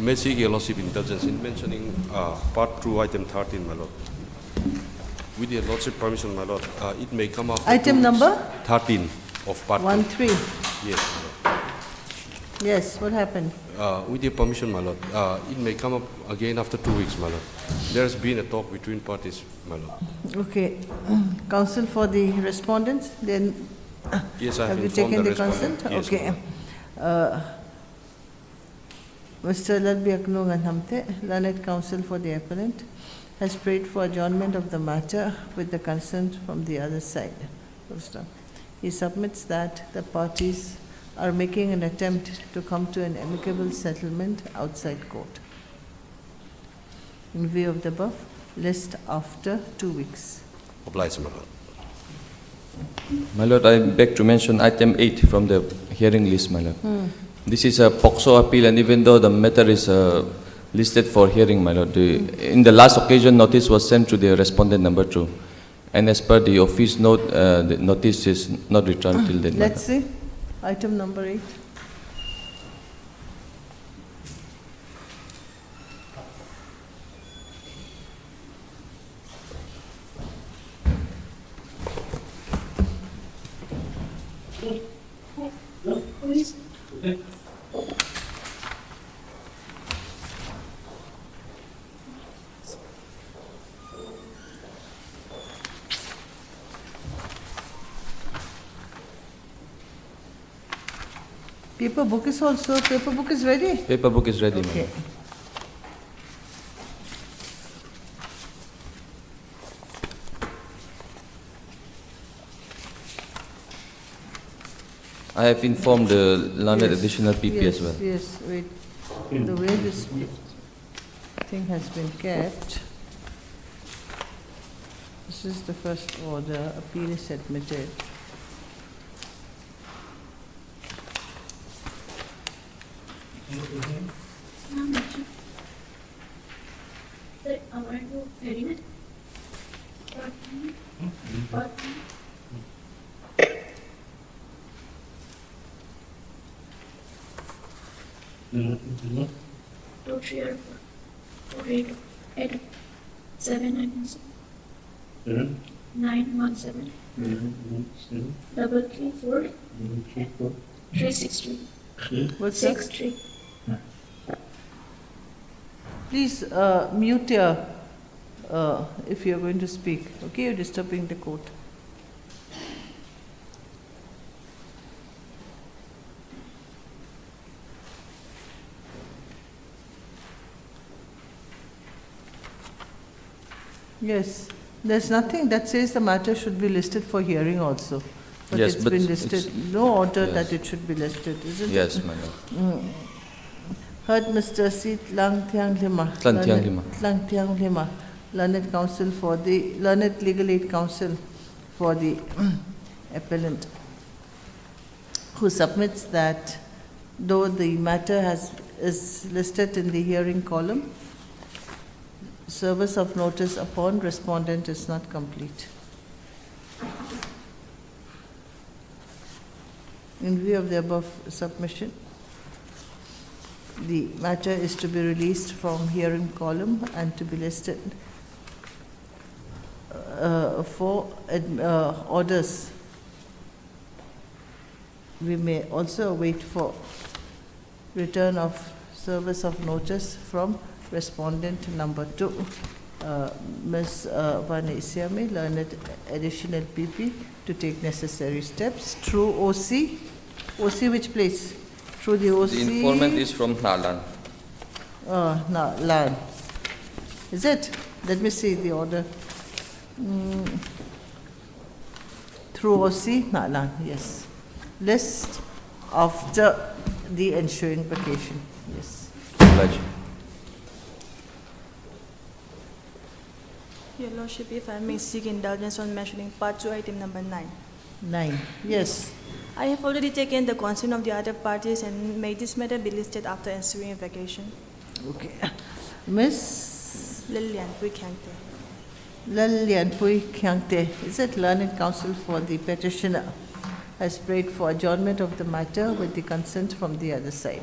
May seek your lordship indulgence in mentioning part 2, item 13, my lord. With your lordship permission, my lord, it may come after Item 2 weeks. number? 13 of part 1-3. 2. Yes, my lord. Yes, what happened? With your permission, my lord, it may come up again after 2 weeks, my lord. There has been a talk between parties, my lord. Okay. Counsel for the respondents, then Yes, I have you informed taken the respondent. consent? Yes, my Okay. lord. Mr. Ladbiaknungan Hamte, learned counsel for the appellant, has prayed for adjournment of the matter with the consent from the other side. First off, he submits that the parties are making an attempt to come to an amicable settlement outside court. In view of the above, list after 2 weeks. Obliged, my lord. My lord, I beg to mention item 8 from the hearing list, my lord. This is a POCSO appeal, and even though the matter is listed for hearing, my lord, in the last occasion, notice was sent to the respondent number 2. And as per the office note, the notice is not returned till then. my Let's see, item number 8. Paper book is also, paper book is ready? lord. Paper book is ready, my Okay. lord. I have informed the learned Yes, additional PP as well. Yes, wait. The way this thing has been kept, this is the first order, appeal is admitted. Two, three, or four. 8, 7, 9, 1, 7. 334, 363, What's that? 63. Please mute your, if you're going to speak, okay? You're disturbing the court. Yes, there's nothing that says the matter should be listed for hearing also. But Yes, it's but been it's- listed, no order yes. that it should be listed, isn't it? Yes, my lord. Heard Mr. Sit Lang Thiang Lima. Tlang Thiang Lima. Tlang Thiang Lima, learned counsel for the, learned legal aid counsel for the appellant, who submits that though the matter is listed in the hearing column, service of notice upon respondent is not complete. In view of the above submission, the matter is to be released from hearing column and to be listed for orders. We may also wait for return of service of notice from respondent number 2, Ms. Vani Isiame, learned additional PP, to take necessary steps through OC. OC which place? Through the OC? The informant is from Nalan. No, LAN. Is it? Let me see the order. Through OC, LAN, yes. List after the ensuing vacation, yes. Obliged. Your Lordship, if I may seek indulgence on mentioning part 2, item number 9. 9, yes. I have already taken the consent of the other parties and may this matter be listed after ensuing vacation. Okay. Miss Lilian Puikyangte. Lalian Pui Kyangte, is it learned counsel for the petitioner, has prayed for adjournment of the matter with the consent from the other side.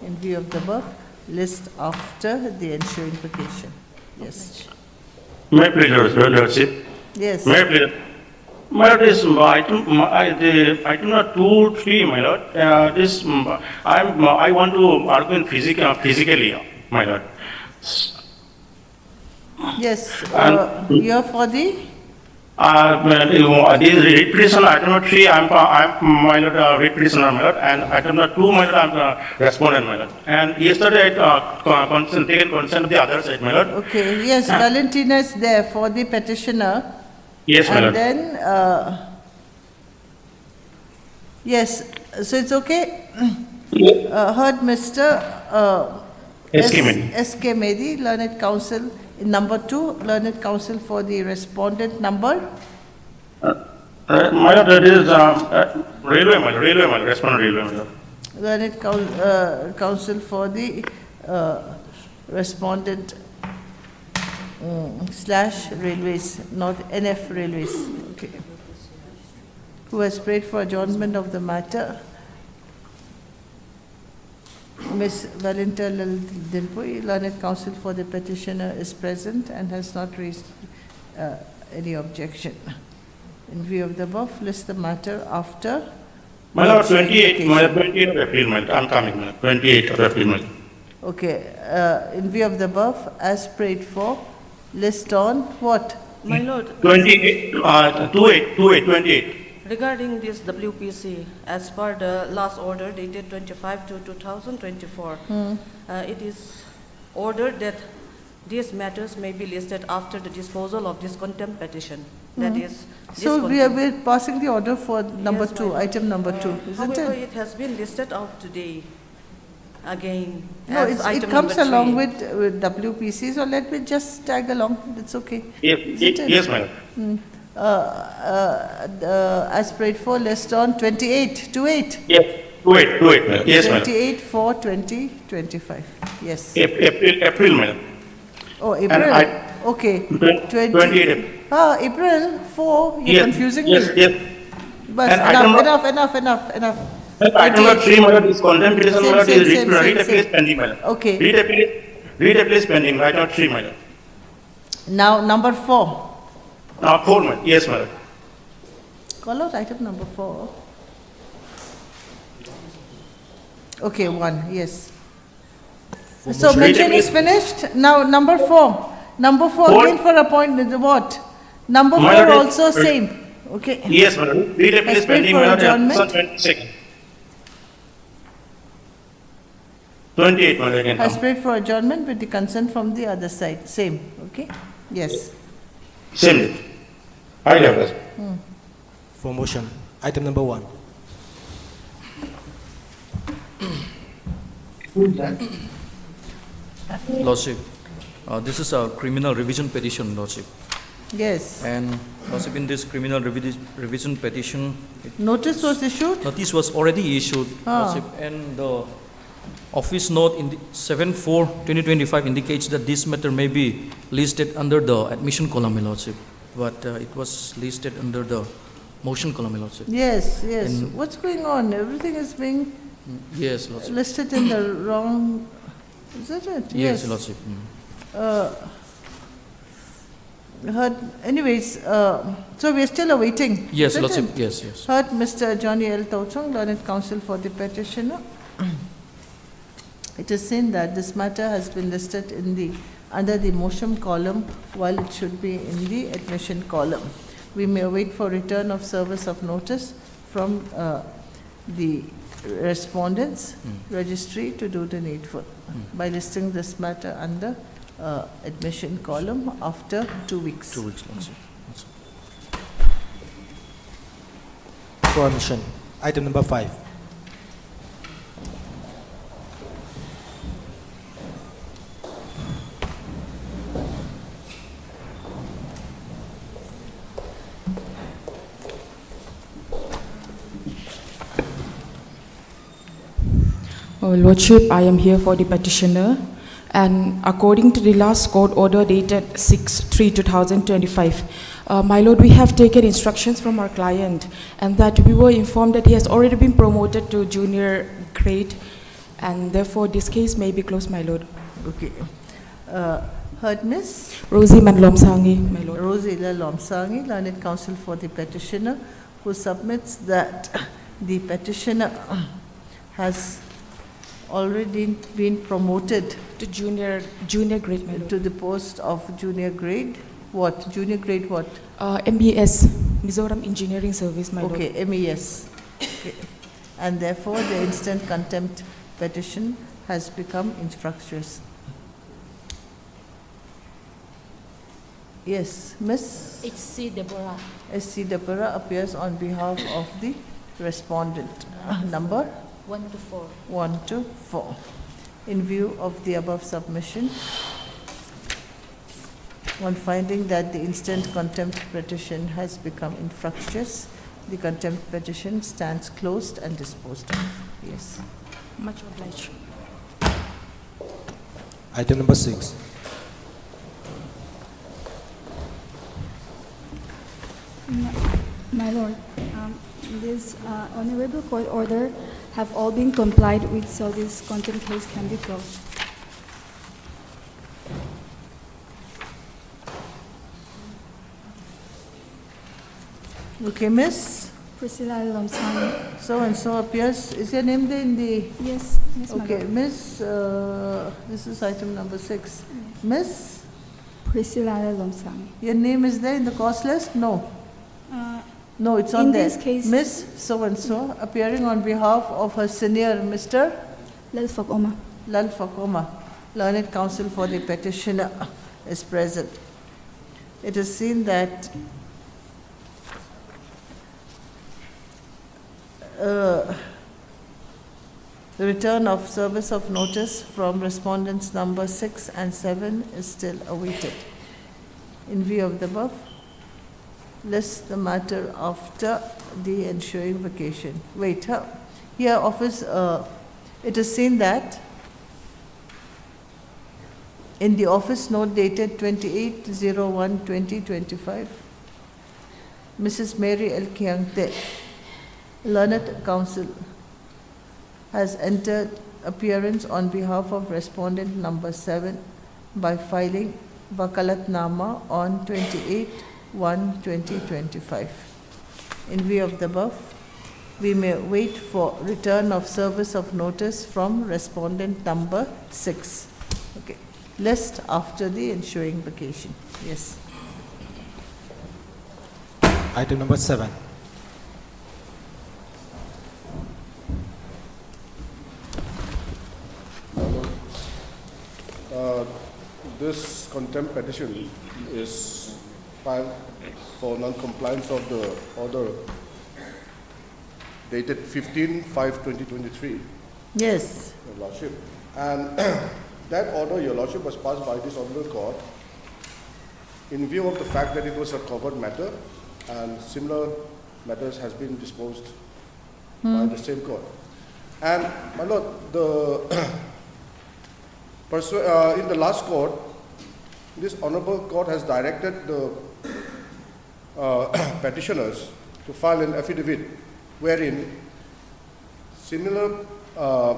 In view of the above, list after the ensuing vacation. Yes. May I please, Your Lordship? Yes. May I please? My Lord, this the item number 2, 3, my Lord. I want to argue physically, my Lord. Yes. And- You are for the? This read petition item number 3, I'm my Lord, read petitioner, my Lord, and item number 2, my Lord, I'm respondent, my Lord. And yesterday, taken consent of the other side, my Lord. Okay. Yes. Valentina is there for the petitioner. Yes, my And Lord. then, yes, so it's okay. Heard Mr. S.K. Mehdi. S.K. Mehdi, Learned Counsel, in number 2, Learned Counsel for the respondent number. My Lord, that is railway, my Lord, respondent railway, my Lord. Learned Counsel for the respondent slash railways, not NF railways. Okay. Who has prayed for adjournment of the matter? Ms. Valentina Dilpui, Learned Counsel for the petitioner, is present and has not raised any objection. In view of the above, list the matter after. My Lord, 28, vacation. my Lord, 28 of April, my Lord. I'm coming, my Lord. 28 of April, my Lord. Okay, in view of the above, as prayed for, list on what? My lord, 28, 28. regarding this WPC, as per the last order dated 25/2/2024, it is ordered that these matters may be listed after the disposal of this contempt petition. That is, this So we are contempt. we're passing the order for number Yes, 2, my- item number 2, isn't However, it? it has been listed out today again No, as it item comes number along 3. with WPC, so let me just tag along, it's okay. Yes, my Lord. As prayed for, list on 28, 28. Yes, 28, my Lord. Yes, my Lord. 28 for 2025, yes. April, my Lord. Oh, April, I- okay. 28 April. April 4, you're Yes, confusing me. Yes, yes. But And item enough, number- enough. Item number 3, my Lord, is contempt petition, my Lord, Same, is same, read appeal is same. pending, my Lord. Okay. Read appeal is pending, item number 3, my Lord. Now, number 4. 4, my Lord. Yes, my Lord. Call out item number 4. Okay, 1, yes. So mention is finished. Now, number 4. Number 4 Four. again for appointment, what? Number 4 My Lord, also same, okay. Yes, my Lord. Read appeal Has is paid pending, for my Lord, adjournment. on 22nd. 28, my Lord, again. Has prayed for adjournment with the consent from the other side, same, okay? Yes. Same date. I have that. For motion, item number 1. Lordship, this is a criminal revision petition, Lordship. Yes. And Lordship, in this criminal revision petition, Notice was issued? notice was already issued, Ah. Lordship, and the office note in 7/4/2025 indicates that this matter may be listed under the admission column, Lordship, but it was listed under the motion column, Lordship. Yes, yes. In- What's going on? Everything is being Yes, Lordship. listed in the wrong, isn't it? Yes, Lordship. Heard, anyways, so we are still awaiting. Yes, isn't Lordship, it? yes, yes. Heard Mr. Johnny L. Tauchung, Learned Counsel for the petitioner. It is seen that this matter has been listed in the, under the motion column while it should be in the admission column. We may wait for return of service of notice from the respondents registry to do the needful by listing this matter under admission column after 2 weeks. 2 weeks, Lordship. For motion, item number 5. Lordship, I am here for the petitioner, and according to the last court order dated 6/3/2025, my lord, we have taken instructions from our client, and that we were informed that he has already been promoted to junior grade, and therefore this case may be closed, my lord. Okay. Heard Miss Rosie Manlomsangi, my lord. Rosie Lomsangi, learned counsel for the petitioner, who submits that the petitioner has already been promoted To junior grade, my lord. to the post of junior grade. What? Junior grade what? MBS, Mizoram Engineering Service, my lord. Okay, MES. Okay. And therefore, the instant contempt petition has become infructuous. Yes, Miss H.C. Deborah. S.C. Deborah appears on behalf of the respondent. Number 1 to 4. 1 to 4. In view of the above submission, on finding that the instant contempt petition has become infructuous, the contempt petition stands closed and disposed of. Yes. Much obliged. Item number 6. My lord, this honorable court order have all been complied with, so this contempt case can be closed. Okay, Miss Priscilla Lomsang. so and so appears. Is your name there in the? Yes, yes, my Okay, lord. Miss. This is item number 6. Miss, Priscilla Lomsang. your name is there in the cause list? No. Uh, No, it's on In there. this case- Miss so and so appearing on behalf of her senior, Mr. Lal Fakoma. Lal Fakoma, learned counsel for the petitioner, is present. It is seen that the return of service of notice from respondents number 6 and 7 is still awaited. In view of the above, list the matter after the ensuing vacation. Wait, here office, it is seen that in the office note dated 28/01/2025, Mrs. Mary L. Kiangte, learned counsel, has entered appearance on behalf of respondent number 7 by filing Wakalatnama on 28/1/2025. In view of the above, we may wait for return of service of notice from respondent number 6. Okay. List after the ensuing vacation. Yes. Item number 7. This contempt petition is filed for non-compliance of the order dated 15/5/2023, Yes. Your Lordship. And that order, Your Lordship, was passed by this honorable court in view of the fact that it was a covered matter and similar matters has been disposed by the same court. And, my lord, in the last court, this honorable court has directed the petitioners to file an affidavit wherein similar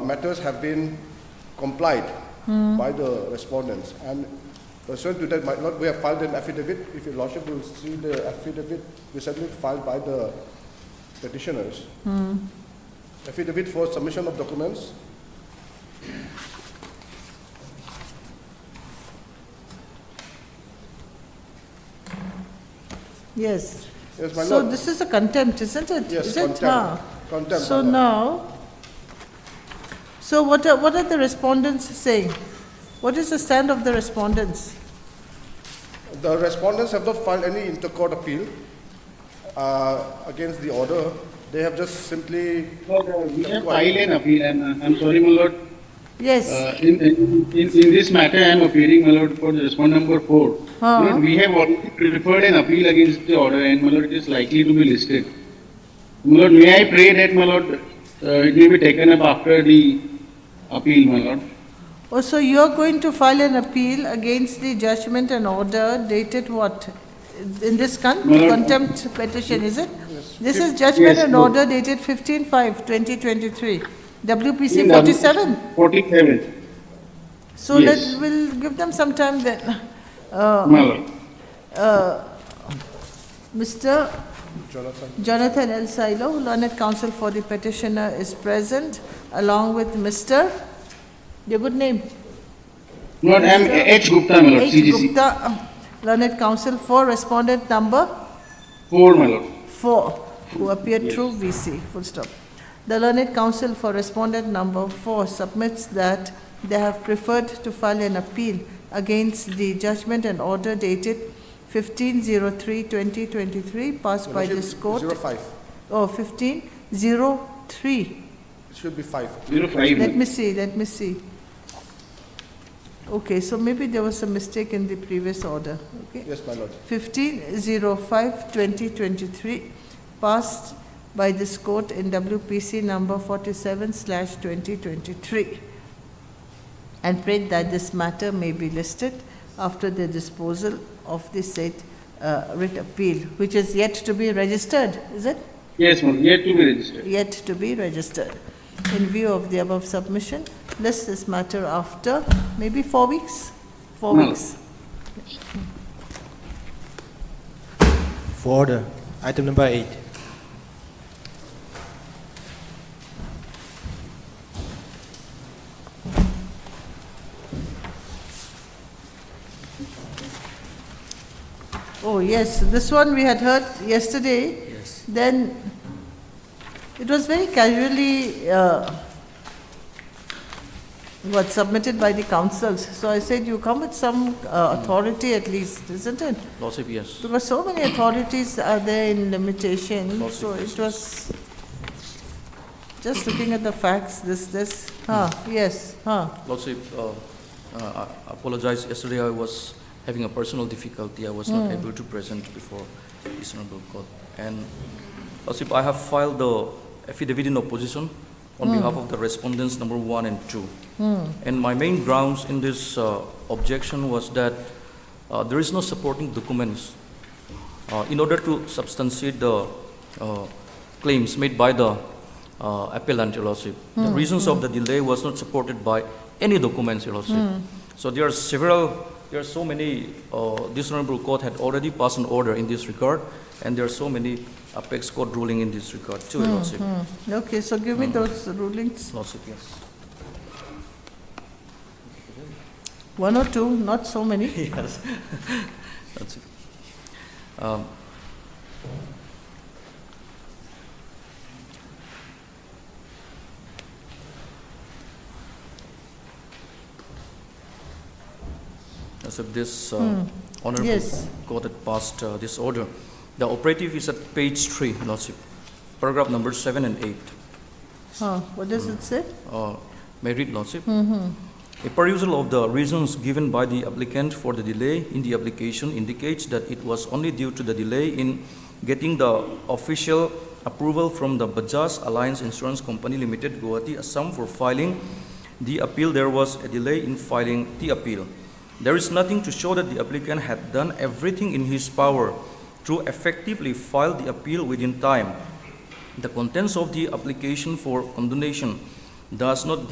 matters have been complied by the respondents. And pursuant to that, my lord, we have filed an affidavit. If your lordship will see the affidavit recently filed by the petitioners. Affidavit for submission of documents. Yes. Yes, my So lord. this is a contempt, isn't it? Yes, Is it? contempt. Contempt, So my lord. now, so what are the respondents saying? What is the stand of the respondents? The respondents have not filed any intercourt appeal against the order. They have just simply. We have filed an appeal, and I'm sorry, my lord. Yes. In this matter, I am appearing, my lord, for the respondent number 4. My lord, we have already referred an appeal against the order, and my lord, it is likely to be listed. My lord, may I pray that, my lord, it may be taken up after the appeal, my lord. Oh, so you're going to file an appeal against the judgment and order dated what? In this contempt petition, is it? This is judgment Yes, and no. order dated 15/5/2023. WPC 47? 47. So Yes. we'll give them some time then. My lord. Mr. Jonathan L. Silo, learned counsel for the petitioner, is present, along with Mr. Your good name? My lord, I am H. Gupta, my lord, H. CGC. Gupta, learned counsel for respondent number 4, my lord. 4, who appeared through VC, full stop. The learned counsel for respondent number 4 submits that they have preferred to file an appeal against the judgment and order dated 15/03/2023 passed by this court. 05. Oh, 15/03. It should be 5. 05. Let me see. Okay, so maybe there was a mistake in the previous order, okay? Yes, my lord. 15/05/2023 passed by this court in WPC number 47/2023, and prayed that this matter may be listed after the disposal of the said writ appeal, which is yet to be registered, is it? Yes, my lord, yet to be registered. Yet to be registered. In view of the above submission, list this matter after maybe 4 weeks? 4 No. weeks. For order. Item number 8. Oh, yes, this one we had heard yesterday. Yes. Then it was very casually submitted by the councils. So I said, you come with some authority at least, isn't it? Lordship, yes. Because so many authorities are there in limitation, Lordship, so yes, it was just looking at the facts, yes, Lordship, I apologize. Yesterday I was having a personal difficulty. I was not able to present before this honorable court. And Lordship, I have filed the affidavit in opposition on behalf of the respondents number 1 and 2. And my main grounds in this objection was that there is no supporting documents in order to substantiate the claims made by the appellant, Your Lordship. The reasons of the delay was not supported by any documents, Your Lordship. So there are so many, this honorable court had already passed an order in this regard, and there are so many apex court ruling in this regard too, Your Lordship. Okay, so give me those rulings. Lordship, yes. 1 or 2, not so many. Yes. That's it. As of this honorable Yes. court had passed this order, the operative is at page 3, Lordship, paragraph number 7 and 8. What does it say? May I read, Lordship? A perusal of the reasons given by the applicant for the delay in the application indicates that it was only due to the delay in getting the official approval from the Bajaj Alliance Insurance Company Limited, Guwahati, Assam, for filing the appeal. There was a delay in filing the appeal. There is nothing to show that the applicant had done everything in his power to effectively file the appeal within time. The contents of the application for condonation does not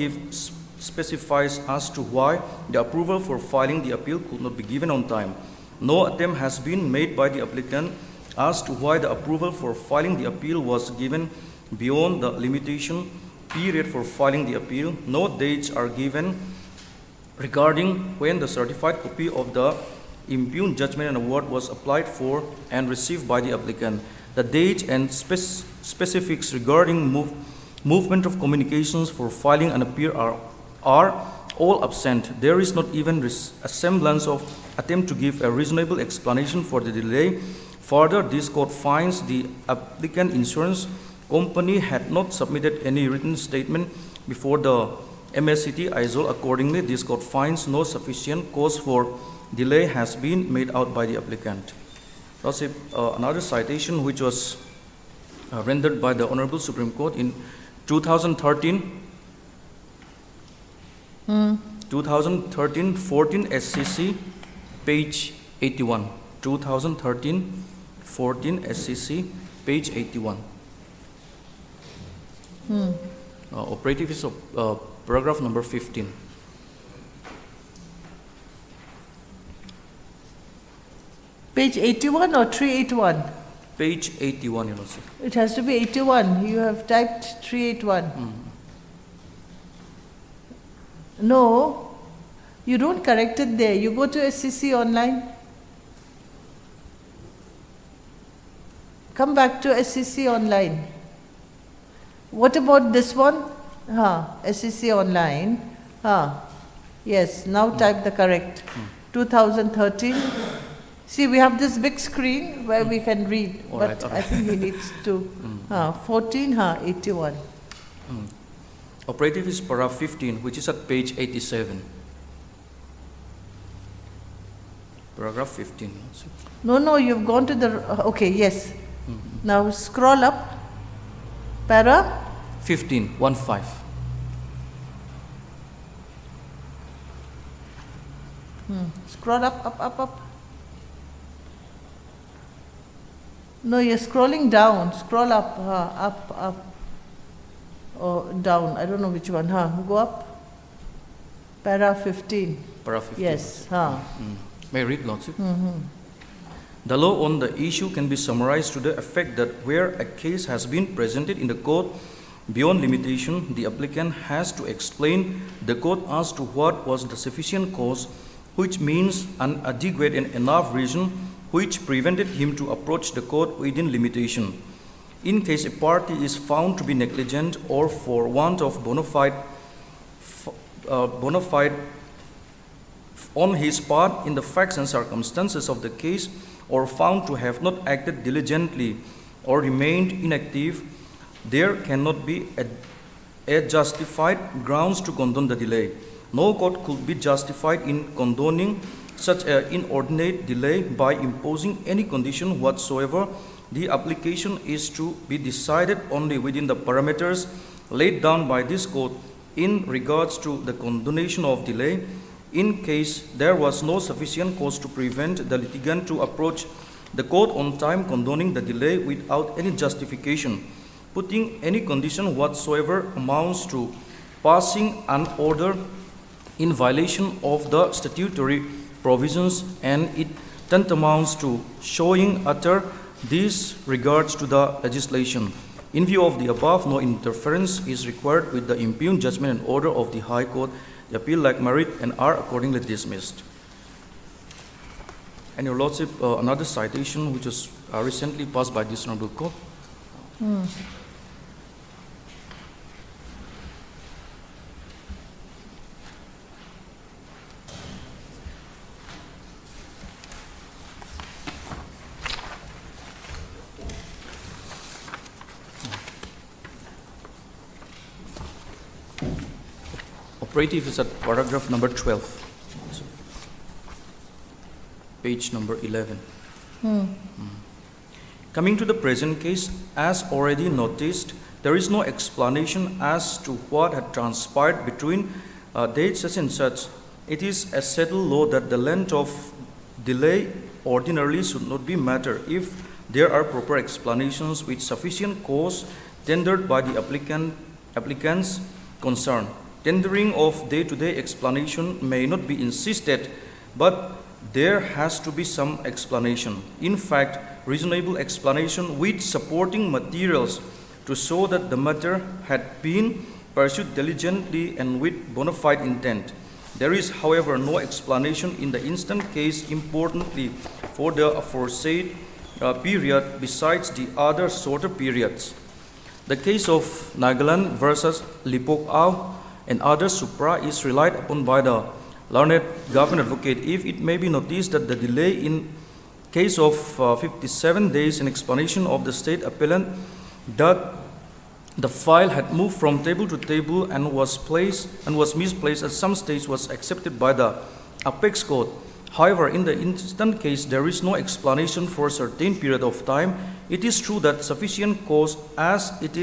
specifies as to why the approval for filing the appeal could not be given on time. No attempt has been made by the applicant as to why the approval for filing the appeal was given beyond the limitation period for filing the appeal. No dates are given regarding when the certified copy of the impugned judgment and award was applied for and received by the applicant. The date and specifics regarding movement of communications for filing an appeal are all absent. There is not even a semblance of attempt to give a reasonable explanation for the delay. Further, this court finds the applicant insurance company had not submitted any written statement before the MSCT ISOL. Accordingly, this court finds no sufficient cause for delay has been made out by the applicant. Lordship, another citation which was rendered by the Honorable Supreme Court in 2013, 14 SCC, page 81. 2013, 14 SCC, page 81. Operative is paragraph number 15. Page 81 or 381? Page 81, Your Lordship. It has to be 81. You have typed 381. No, you don't correct it there. You go to SCC online. Come back to SCC online. What about this one? SCC online. Yes, now type the correct. 2013. See, we have this big screen where we can read, All but right, all I right. think he needs to. 14, 81. Operative is paragraph 15, which is at page 87. Paragraph 15. Your Lordship. No, you've gone to the, okay, yes. Now scroll up. Para 15, 1-5. Scroll up. No, you're scrolling down. Scroll up, up. Or down. I don't know which one. Go up. Para 15. Paragraph 15. Yes. May I read, Lordship? The law on the issue can be summarized to the effect that where a case has been presented in the court beyond limitation, the applicant has to explain the court as to what was the sufficient cause, which means an adequate and enough reason which prevented him to approach the court within limitation. In case a party is found to be negligent or for want of bona fide on his part in the facts and circumstances of the case, or found to have not acted diligently or remained inactive, there cannot be a justified grounds to condone the delay. No court could be justified in condoning such an inordinate delay by imposing any condition whatsoever. The application is to be decided only within the parameters laid down by this court in regards to the condonation of delay. In case there was no sufficient cause to prevent the litigant to approach the court on time, condoning the delay without any justification, putting any condition whatsoever amounts to passing an order in violation of the statutory provisions, and it tantamounts to showing utter disregards to the legislation. In view of the above, no interference is required with the impugned judgment and order of the High Court. The appeal lack merit and are accordingly dismissed. And Your Lordship, another citation which was recently passed by this Honorable Court. Operative is at paragraph number 12. Page number 11. Coming to the present case, as already noticed, there is no explanation as to what had transpired between dates such and such. It is a settled law that the length of delay ordinarily should not be matter if there are proper explanations with sufficient cause tendered by the applicants concerned. Tendering of day-to-day explanation may not be insisted, but there has to be some explanation. In fact, reasonable explanation with supporting materials to show that the matter had been pursued diligently and with bona fide intent. There is, however, no explanation in the instant case importantly for the aforesaid period besides the other shorter periods. The case of Nagaland versus Lipok Au and other supra is relied upon by the learned government advocate. If it may be noticed that the delay in case of 57 days in explanation of the state appellant that the file had moved from table to table and was misplaced at some stage was accepted by the apex court. However, in the instant case, there is no explanation for a certain period of time. It is true that sufficient cause as it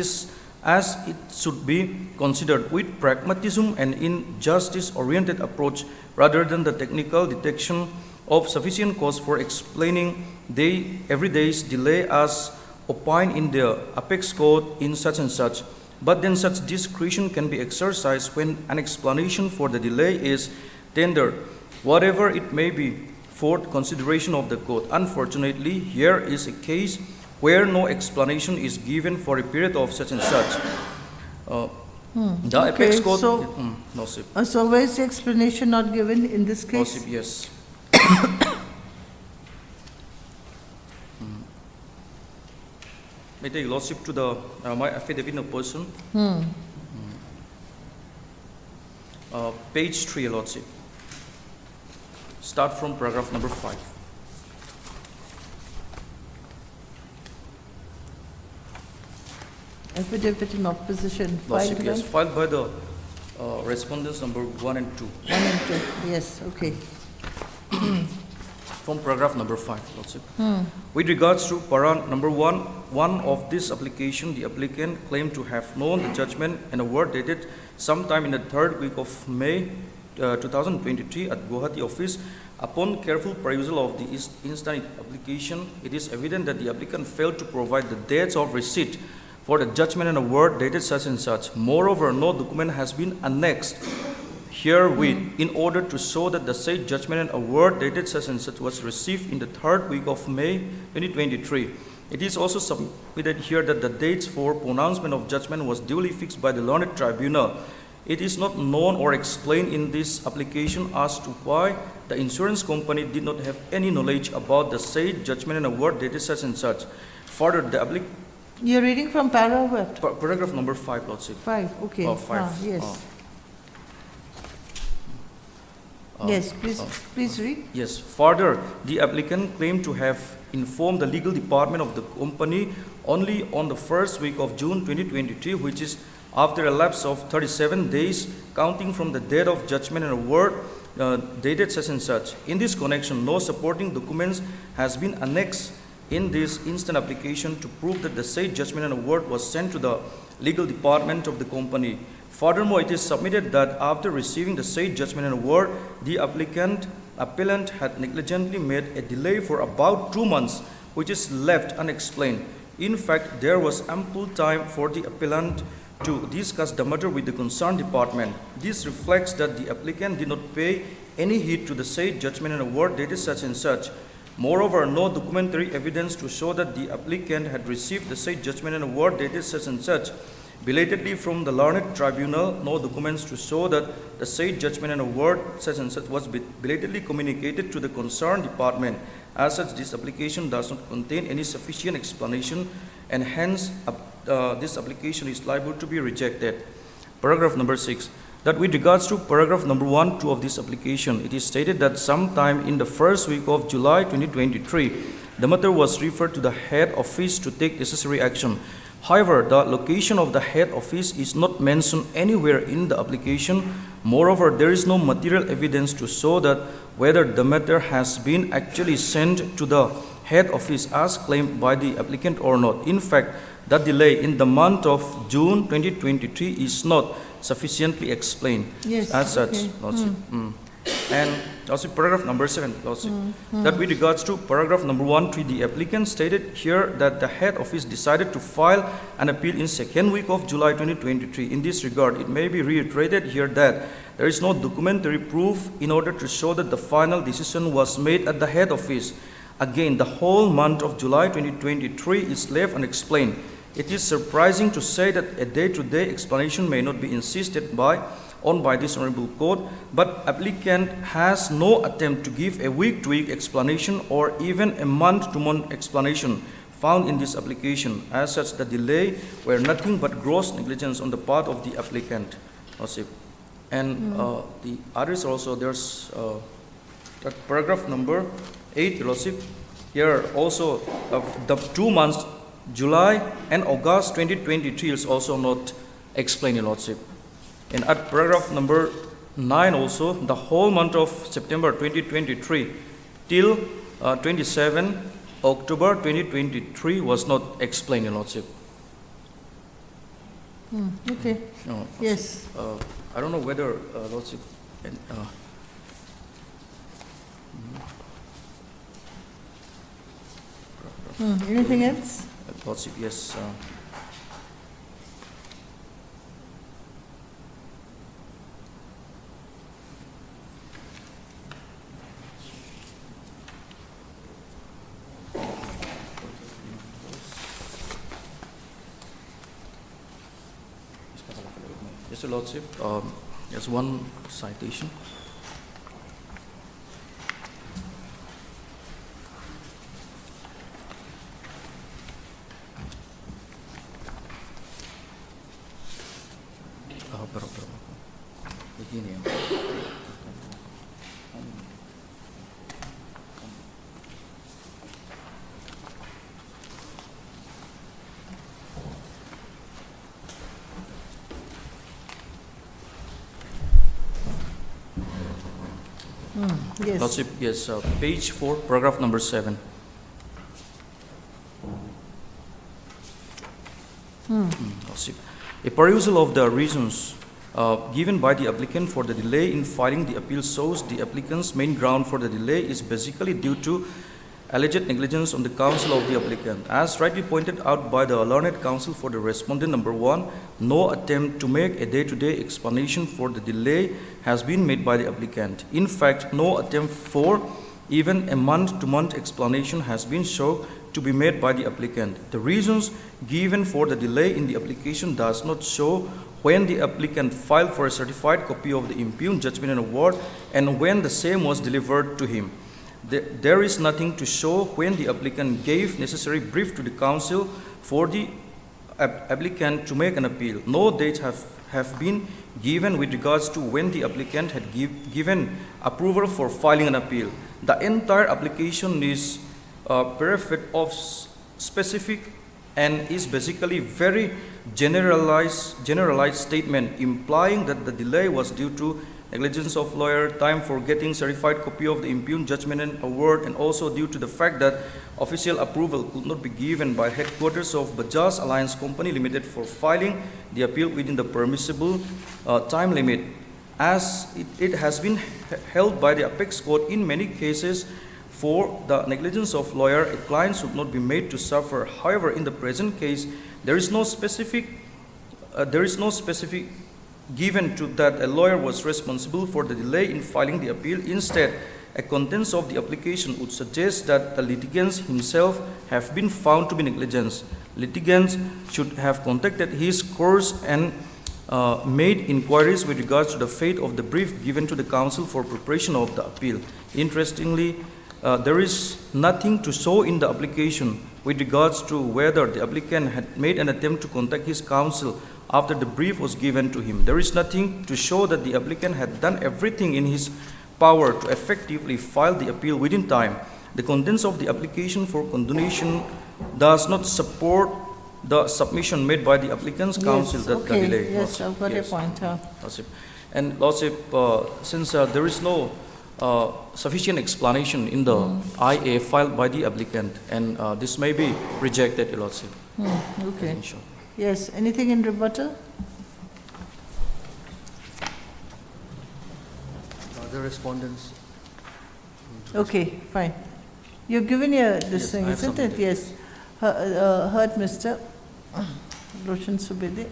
should be considered with pragmatism and in justice-oriented approach rather than the technical detection of sufficient cause for explaining every day's delay as opined in the apex court in such and such. but then such discretion can be exercised when an explanation for the delay is tendered, whatever it may be, for consideration of the court. Unfortunately, here is a case where no explanation is given for a period of such and such. The apex court... no, sir. So where is the explanation not given in this No, case? sir, yes. May I take lordship to the my affidavit of person. Page 3, lordship. Start from paragraph number 5. Affidavit in opposition Lordship, filed yes, by filed by the respondents number 1 and 2. 1 and 2. Yes, okay. From paragraph number 5, Lordship. With regards to para number 1 of this application, the applicant claimed to have known the judgment and award dated sometime in the 3rd week of May 2023 at Guwahati office. Upon careful perusal of the instant application, it is evident that the applicant failed to provide the dates of receipt for the judgment and award dated such and such. Moreover, no document has been annexed herewith in order to show that the said judgment and award dated such and such was received in the 3rd week of May 2023. It is also submitted here that the dates for pronouncement of judgment was duly fixed by the learned tribunal. It is not known or explained in this application as to why the insurance company did not have any knowledge about the said judgment and award dated such and such. Further, the You're reading from paragraph what? paragraph number 5, Lordship. 5, okay. 5. Yes. Yes, please read. Yes. Further, the applicant claimed to have informed the legal department of the company only on the 1st week of June 2023, which is after a lapse of 37 days, counting from the date of judgment and award dated such and such. In this connection, no supporting documents has been annexed in this instant application to prove that the said judgment and award was sent to the legal department of the company. Furthermore, it is submitted that after receiving the said judgment and award, the appellant had negligently made a delay for about 2 months, which is left unexplained. In fact, there was ample time for the appellant to discuss the matter with the concerned department. This reflects that the applicant did not pay any heed to the said judgment and award dated such and such. Moreover, no documentary evidence to show that the applicant had received the said judgment and award dated such and such belatedly from the learned tribunal, no documents to show that the said judgment and award such and such was belatedly communicated to the concerned department. As such, this application does not contain any sufficient explanation, and hence this application is liable to be rejected. Paragraph number 6. That with regards to paragraph number 1, 2 of this application, it is stated that sometime in the 1st week of July 2023, the matter was referred to the head office to take necessary action. However, the location of the head office is not mentioned anywhere in the application. Moreover, there is no material evidence to show that whether the matter has been actually sent to the head office as claimed by the applicant or not. In fact, the delay in the month of June 2023 is not sufficiently explained. Yes, as such, okay. Lordship. And also paragraph number 7, Lordship. That with regards to paragraph number 1, 3, the applicant stated here that the head office decided to file an appeal in 2nd week of July 2023. In this regard, it may be reiterated here that there is no documentary proof in order to show that the final decision was made at the head office. Again, the whole month of July 2023 is left unexplained. It is surprising to say that a day-to-day explanation may not be insisted on by this honorable court, but applicant has no attempt to give a week-to-week explanation or even a month-to-month explanation found in this application. As such, the delay were nothing but gross negligence on the part of the applicant. And the others also, there's that paragraph number 8, Lordship. Here also, the 2 months, July and August 2023 is also not explained, Lordship. And at paragraph number 9 also, the whole month of September 2023 till 27 October 2023 was not explained, Lordship. Okay. No, Yes. I don't know whether Lordship. Anything else? Lordship, yes. Yes, Your Lordship. There's one citation. Berapa? Begini ya. Yes. Lordship, yes, page 4, paragraph number 7. Lordship, a perusal of the reasons given by the applicant for the delay in filing the appeal shows the applicant's main ground for the delay is basically due to alleged negligence on the counsel of the applicant. As rightly pointed out by the learned counsel for the respondent number 1, no attempt to make a day-to-day explanation for the delay has been made by the applicant. In fact, no attempt for even a month-to-month explanation has been shown to be made by the applicant. The reasons given for the delay in the application does not show when the applicant filed for a certified copy of the impugned judgment and award and when the same was delivered to him. There is nothing to show when the applicant gave necessary brief to the counsel for the applicant to make an appeal. No dates have been given with regards to when the applicant had given approval for filing an appeal. The entire application is bereft of specific and is basically very generalized statement implying that the delay was due to negligence of lawyer, time for getting certified copy of the impugned judgment and award, and also due to the fact that official approval could not be given by headquarters of Bajaj Alliance Company Limited for filing the appeal within the permissible time limit. As it has been held by the Apex Court in many cases, for the negligence of lawyer, a client should not be made to suffer. However, in the present case, there is no specific given to that a lawyer was responsible for the delay in filing the appeal. Instead, a contents of the application would suggest that the litigant himself have been found to be negligent. Litigants should have contacted his courts and made inquiries with regards to the fate of the brief given to the counsel for preparation of the appeal. Interestingly, there is nothing to show in the application with regards to whether the applicant had made an attempt to contact his counsel after the brief was given to him. There is nothing to show that the applicant had done everything in his power to effectively file the appeal within time. The contents of the application for condonation does not support the submission made by the applicant's counsel that the delay. Yes, I've got your point. Lordship. And Lordship, since there is no sufficient explanation in the IA filed by the applicant, and this may be rejected, Your Lordship. Okay. Yes, anything in rebuttal? The respondents. Okay, fine. You've given your this thing, isn't it? Yes. Heard Mr. Roshan Subedi,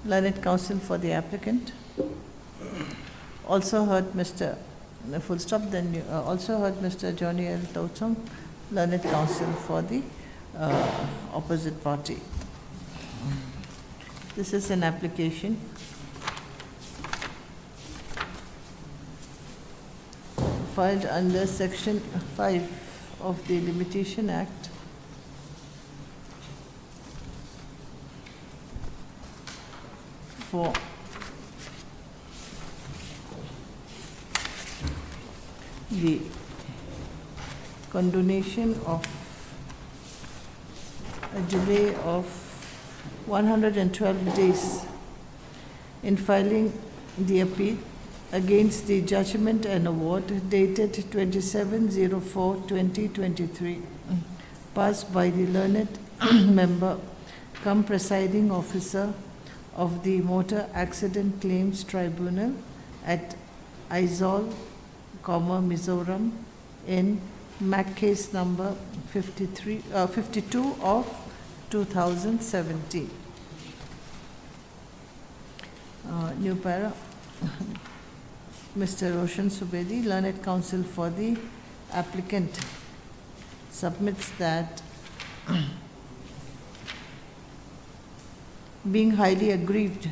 learned counsel for the applicant. Also heard Mr. Full stop. Then you also heard Mr. Johnny L. Tauchung, learned counsel for the opposite party. This is an application filed under Section 5 of the Limitation Act for the condonation of a delay of 112 days in filing the appeal against the judgment and award dated 27/04/2023, passed by the learned member cum presiding officer of the Motor Accident Claims Tribunal at Aizawl, Mizoram, in MAC case number 52 of 2017. New para. Mr. Roshan Subedi, learned counsel for the applicant, submits that being highly aggrieved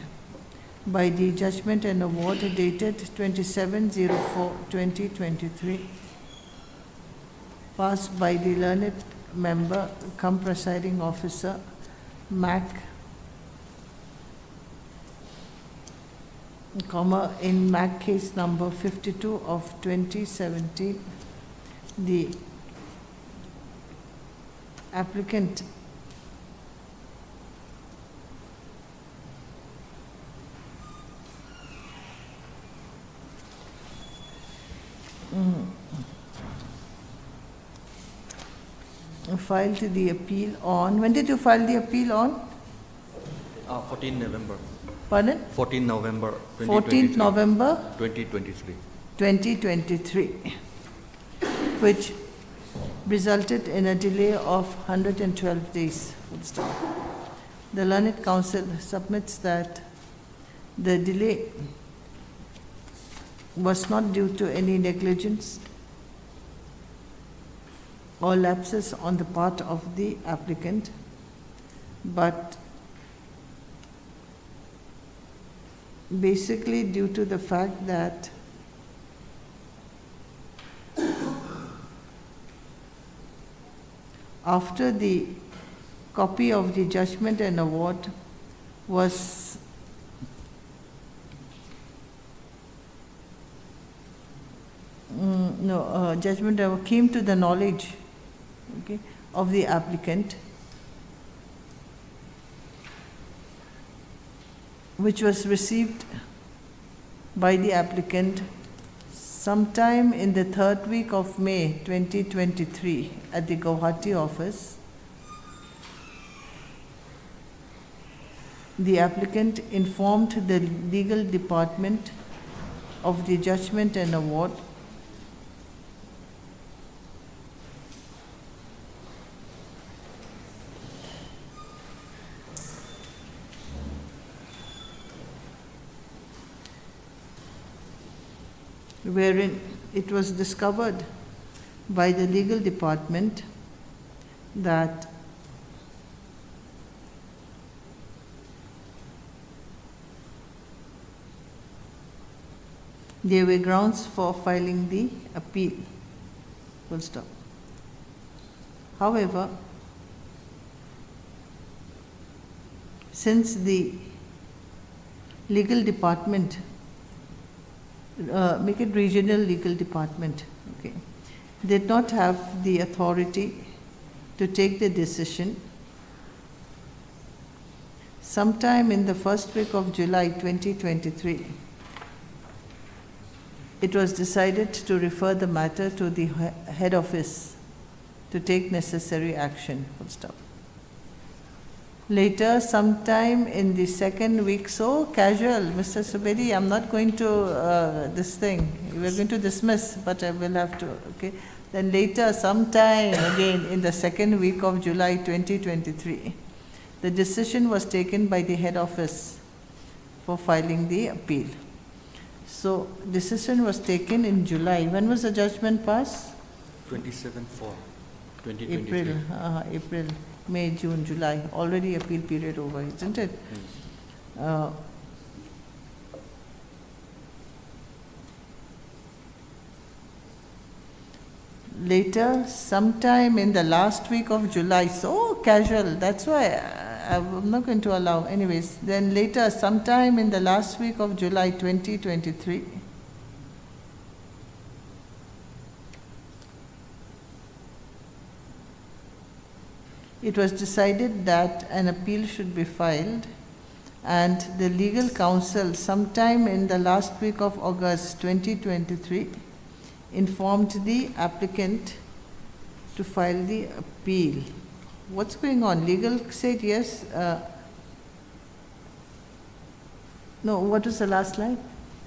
by the judgment and award dated 27/04/2023, passed by the learned member cum presiding officer, MAC, in MAC case number 52 of 2017, the applicant filed the appeal on, when did you file the appeal on? 14 November. Pardon? 14 November 14th November 2023. 2023, which resulted in a delay of 112 days. Full stop. The Learned Counsel submits that the delay was not due to any negligence or lapses on the part of the applicant, but basically due to the fact that after the copy of the judgment and award was judgment came to the knowledge, okay, of the applicant, which was received by the applicant sometime in the third week of May 2023 at the Guwahati office. The applicant informed the legal department of the judgment and award wherein it was discovered by the legal department that there were grounds for filing the appeal. Full stop. However, since the legal department, make it regional legal department, okay, did not have the authority to take the decision, sometime in the first week of July 2023, it was decided to refer the matter to the head office to take necessary action. Full stop. Later, sometime in the second week, so casual, Mr. Subedi, I'm not going to this thing, we're going to dismiss, but I will have to, okay. Then later, sometime again in the second week of July 2023, the decision was taken by the head office for filing the appeal. So, decision was taken in July. When was the judgment passed? 27/4/2023. April, May, June, July. Already appeal period over, isn't it? Later, sometime in the last week of July, so casual, that's why I'm not going to allow. Anyways, then later, sometime in the last week of July 2023, it was decided that an appeal should be filed, and the legal counsel, sometime in the last week of August 2023, informed the applicant to file the appeal. What's going on? Legal said yes. No, what was the last line?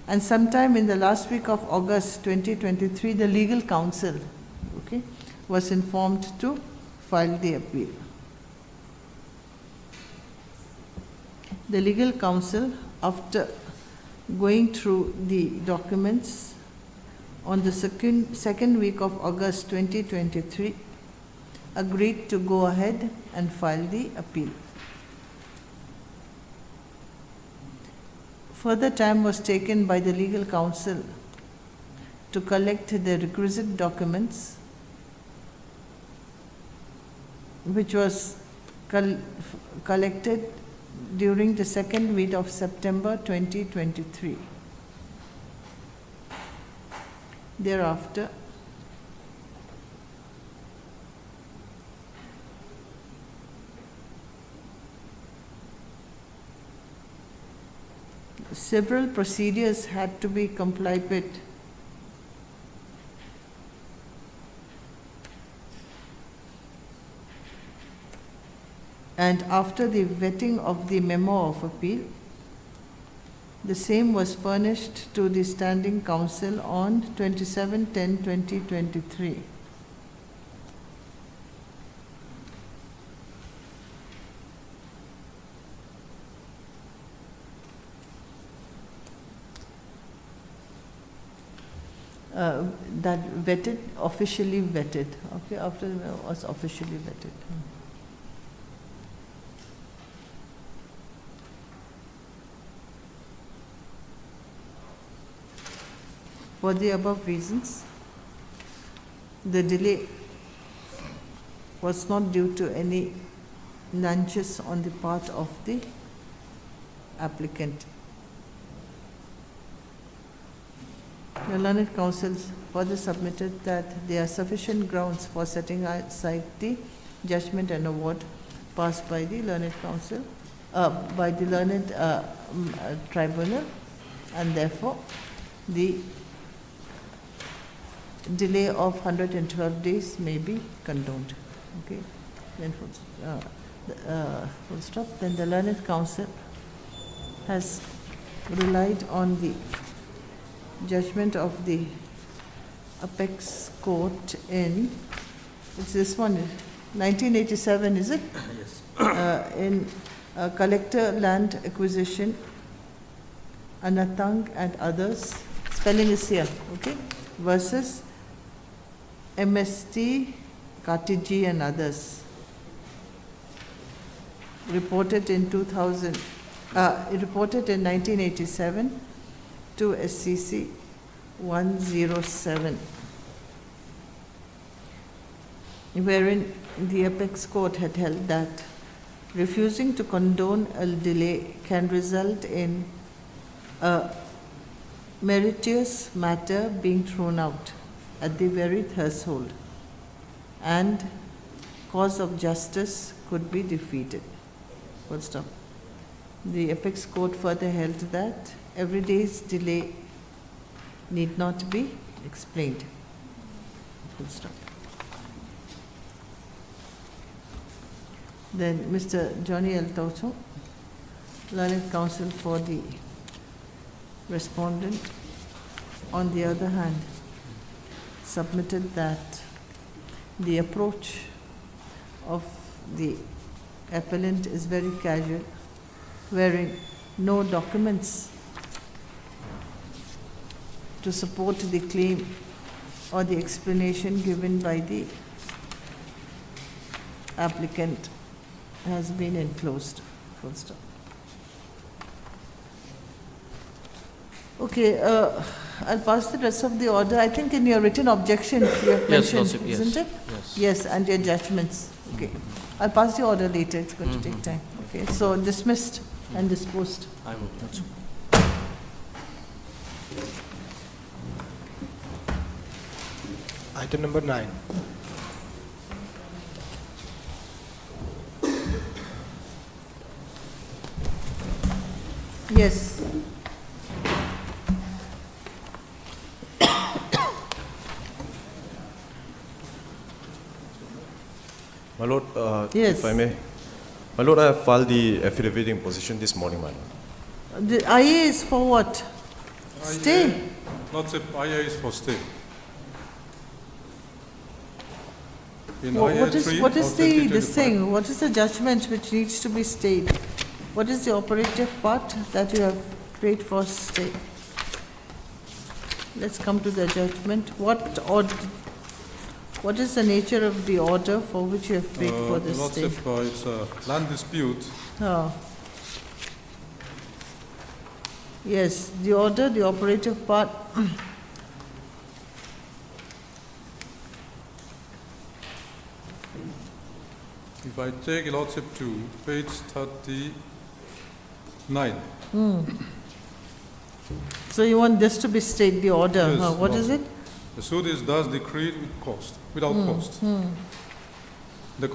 And sometime in the last week of August 2023, the legal counsel, okay, was informed to file the appeal. The legal counsel, after going through the documents on the second week of August 2023, agreed to go ahead and file the appeal. Further time was taken by the legal counsel to collect the requisite documents, which was collected during the second week of September 2023. Thereafter, several procedures had to be complied with. And after the vetting of the memo of appeal, the same was furnished to the Standing Council on 27/10/2023. That vetted, officially vetted, okay, after the memo was officially vetted. For the above reasons, the delay was not due to any nudges on the part of the applicant. The learned counsels further submitted that there are sufficient grounds for setting aside the judgment and award passed by the learned counsel, by the learned tribunal, and therefore the delay of 112 days may be condoned. Okay, then full stop. Then the learned counsel has relied on the judgment of the Apex Court in, it's this one, 1987, is it? Yes. In collector land acquisition, Anatang and others, spelling is here, okay, versus MST, Katiji and others, reported in 1987 to SCC 107, wherein the Apex Court had held that refusing to condone a delay can result in a meritorious matter being thrown out at the very threshold, and cause of justice could be defeated. Full stop. The Apex Court further held that every day's delay need not be explained. Full stop. Then Mr. Johnny L. Taucho, learned counsel for the respondent, on the other hand, submitted that the approach of the appellant is very casual, wherein no documents to support the claim or the explanation given by the applicant has been enclosed. Full stop. Okay, I'll pass the rest of the order. I think in your written objection you have Yes, mentioned, Lordship, yes. isn't it? Yes. Yes, and your judgments. Okay. I'll pass the order later. It's going to take time. Okay, so dismissed and disposed. I move. That's Item number 9. Yes. My Lord, Yes. if I may. My Lord, I have filed the affidavit in position this morning, my Lord. The IA is for what? Stay. Lordship, IA is for stay. In What IA is 3 what is of the 2025. this thing? What is the judgment which needs to be stayed? What is the operative part that you have prayed for stay? Let's come to the judgment. What is the nature of the order for which you have prayed for this stay? Lordship, it's a land dispute. Oh. Yes, the order, the operative part. If I take Lordship to page 39. So you want this to be state the order, Yes, huh? What is it? The suit is thus decreed without cost. The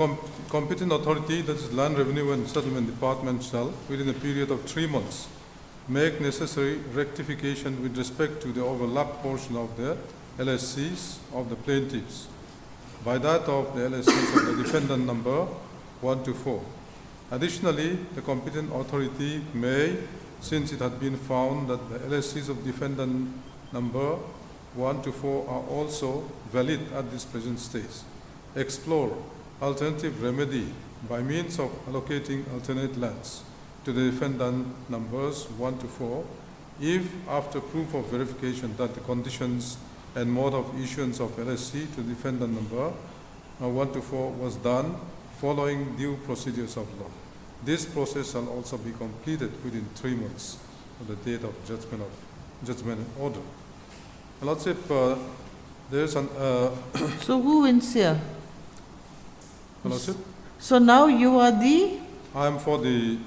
competent authority, that is Land Revenue and Settlement Department, shall, within a period of 3 months, make necessary rectification with respect to the overlapped portion of the LSCs of the plaintiffs by that of the LSCs of the defendant number 1 to 4. Additionally, the competent authority may, since it had been found that the LSCs of defendant number 1 to 4 are also valid at this present stage, explore alternative remedy by means of allocating alternate lands to the defendant numbers 1 to 4 if, after proof of verification that the conditions and mode of issuance of LSC to defendant number 1 to 4 was done following due procedures of law. This process shall also be completed within 3 months of the date of judgment and order. Lordship, there is an So who wins here? Lordship, So now you are the I am for the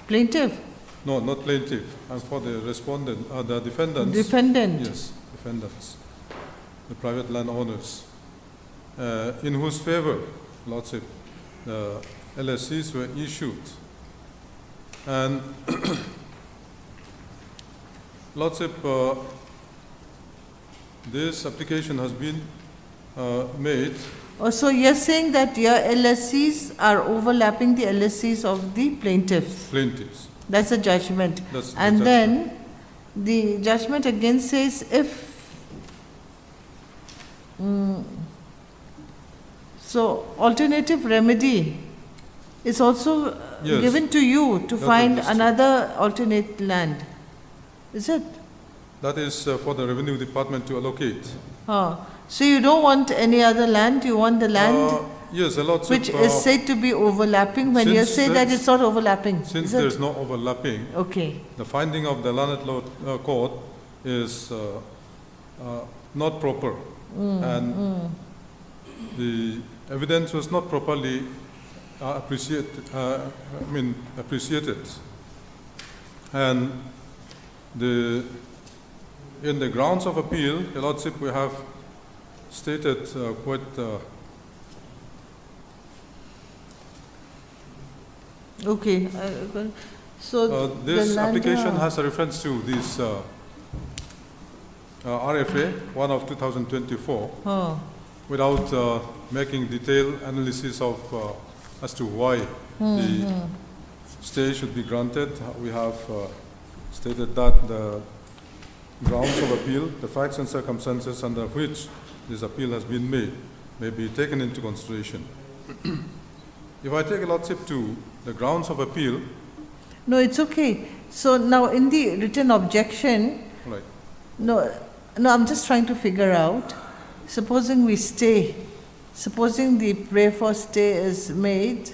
plaintiff, no, not plaintiff. I'm for the respondent, the defendants. defendant. Yes, defendants, the private landowners, in whose favor, Lordship, the LSCs were issued. And Lordship, this application has been made. Oh, so you're saying that your LSCs are overlapping the LSCs of the plaintiff. Plaintiffs. That's a judgment. That's the And judgment. then the judgment again says if so alternative remedy is also Yes. given to you to That find is true. another alternate land. Is it? That is for the Revenue Department to allocate. So you don't want any other land, you want the land Yes, a lot. which is said to be overlapping when you since say that there's- it's not overlapping. Since Is it? there's no overlapping, Okay. the finding of the Land Court is not proper, and the evidence was not properly appreciated. And in the grounds of appeal, Your Lordship, we have stated quite. Okay. So This the land, application has a reference to this RFA 1 of 2024 without making detailed analysis of as to why the stay should be granted. We have stated that the grounds of appeal, the facts and circumstances under which this appeal has been made, may be taken into consideration. If I take a Lordship to the grounds of appeal, No, it's okay. So now in the written objection, right, no, I'm just trying to figure out, supposing we stay, supposing the prayer for stay is made,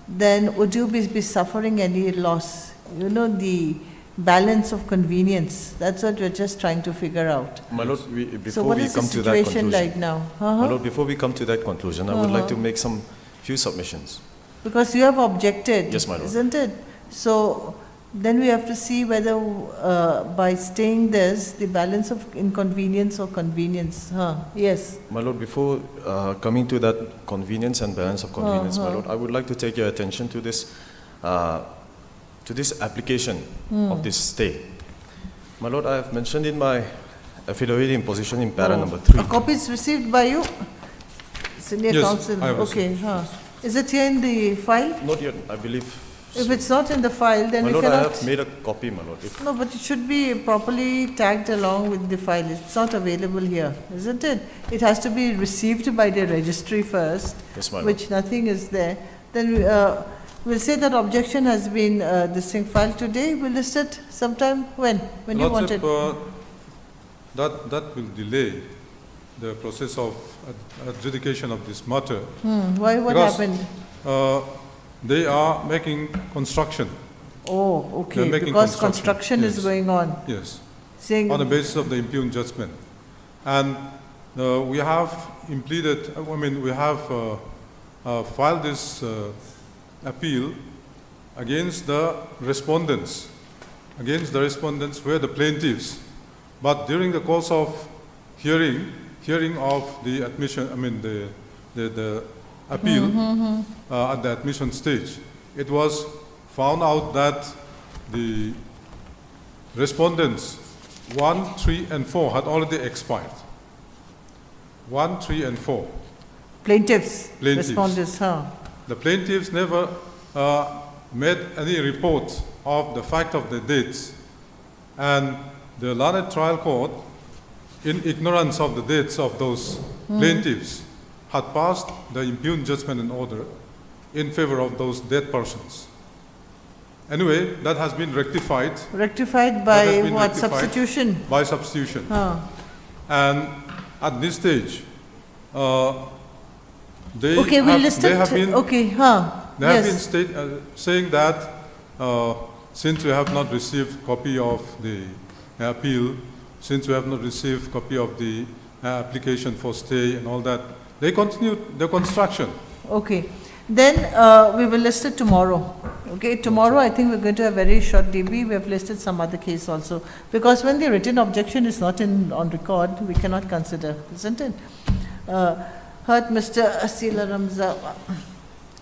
then would you be suffering any loss? You know, the balance of convenience. That's what we're just trying to figure out. My Lord, So before what we is the come to that situation conclusion, like now? My Lord, before we come to that conclusion, I would like to make some few submissions. Because you have objected, Yes, my lord. isn't it? So then we have to see whether by staying this, the balance of inconvenience or convenience. Yes. My Lord, before coming to that convenience and balance of convenience, my Lord, I would like to take your attention to this application of this stay. My Lord, I have mentioned in my affidavit in position in para number 3. A copy is received by you? Senior Yes, counsel? I have Okay. Is it here in the file? Not yet, I believe. If it's not in the file, then My we Lord, I cannot. have made a copy, my Lord. If No, but it should be properly tagged along with the file. It's not available here, isn't it? It has to be received by the registry first, Yes, my Lord. which nothing is there. Then we'll say that objection has been this thing filed today. We'll list it sometime when you want Lordship, it. that will delay the process of adjudication of this matter. Why? What Because, happened? They are making construction Oh, They're okay, making because construction is yes. going on. Yes. Saying, On the basis of the impugned judgment. And we have impleaded, we have filed this appeal against the respondents, were the plaintiffs. But during the course of hearing of the admission, the appeal at the admission stage, it was found out that the respondents 1, 3, and 4 had already expired. 1, 3, and 4. plaintiffs, Plaintiffs. respondents, huh? The plaintiffs never made any report of the fact of the dates, and the learned trial court, in ignorance of the dates of those plaintiffs, had passed the impugned judgment and order in favor of those dead persons. Anyway, that has been rectified. Rectified That has by been what, rectified substitution? By substitution. Huh. And at this stage, they Okay, we have, listed, they have been, okay, huh, they have yes. been saying that since we have not received copy of the appeal, since we have not received copy of the application for stay and all that, they continue the construction. Okay, then we will list it tomorrow. Okay, tomorrow I think we're going to have very short DB. We have listed some other case also. Because when the written objection is not on record, we cannot consider, isn't it? Heard Mr. Asila Ramza,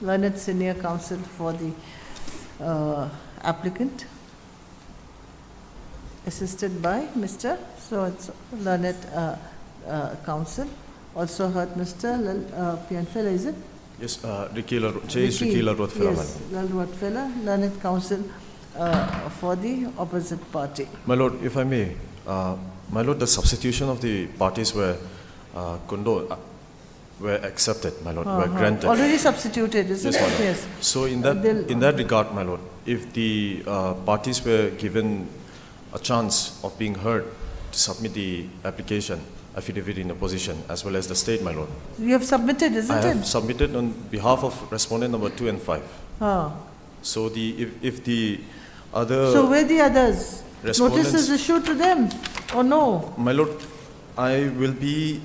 learned senior counsel for the applicant, assisted by Mr. So-and-so, learned counsel. Also heard Mr. Pianfella, is it? Yes, Ricky Rotfella. Yes, Lal Rotfella, learned counsel for the opposite party. My Lord, if I may, my Lord, the substitution of the parties were accepted, my Lord, were granted. Already substituted, isn't Yes, my it? Lord. Yes. So in that regard, my Lord, if the parties were given a chance of being heard to submit the application, affidavit in opposition, as well as the state, my Lord. You have submitted, isn't I it? have submitted on behalf of respondent number 2 and 5. Ah. So if the other So where the others? respondents- Notice is issued to them, or no? My Lord, I will be...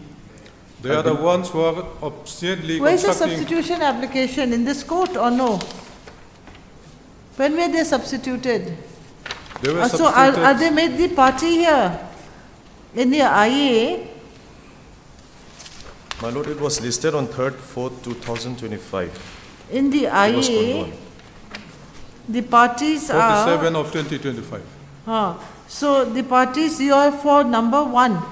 They are the ones who are obstinately Where is the constructing. substitution application? In this court or no? When were they substituted? They were So are they made the party here? In the IA? My Lord, it was listed on 3rd, 4th, 2025. In the It was IA, gone. the parties are... 47 of 2025. So the parties, you are for number 1.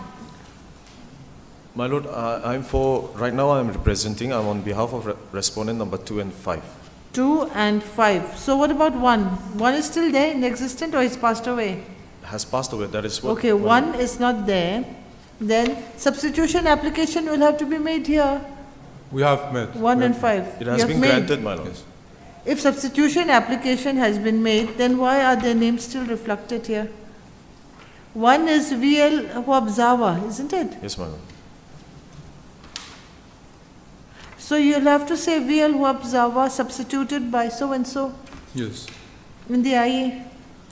My Lord, I'm for, right now I'm representing, I'm on behalf of respondent number 2 and 5. 2 and 5. So what about 1? 1 is still there in existent or is passed away? Has passed away, that is what... Okay, 1 is not there. Then substitution application will have to be made here. We have met. 1 and 5. It You has have been made. granted, my Lord. Yes. If substitution application has been made, then why are their names still reflected here? 1 is VL Huabzawa, isn't it? Yes, my Lord. So you'll have to say VL Huabzawa substituted by so and so Yes. in the IA.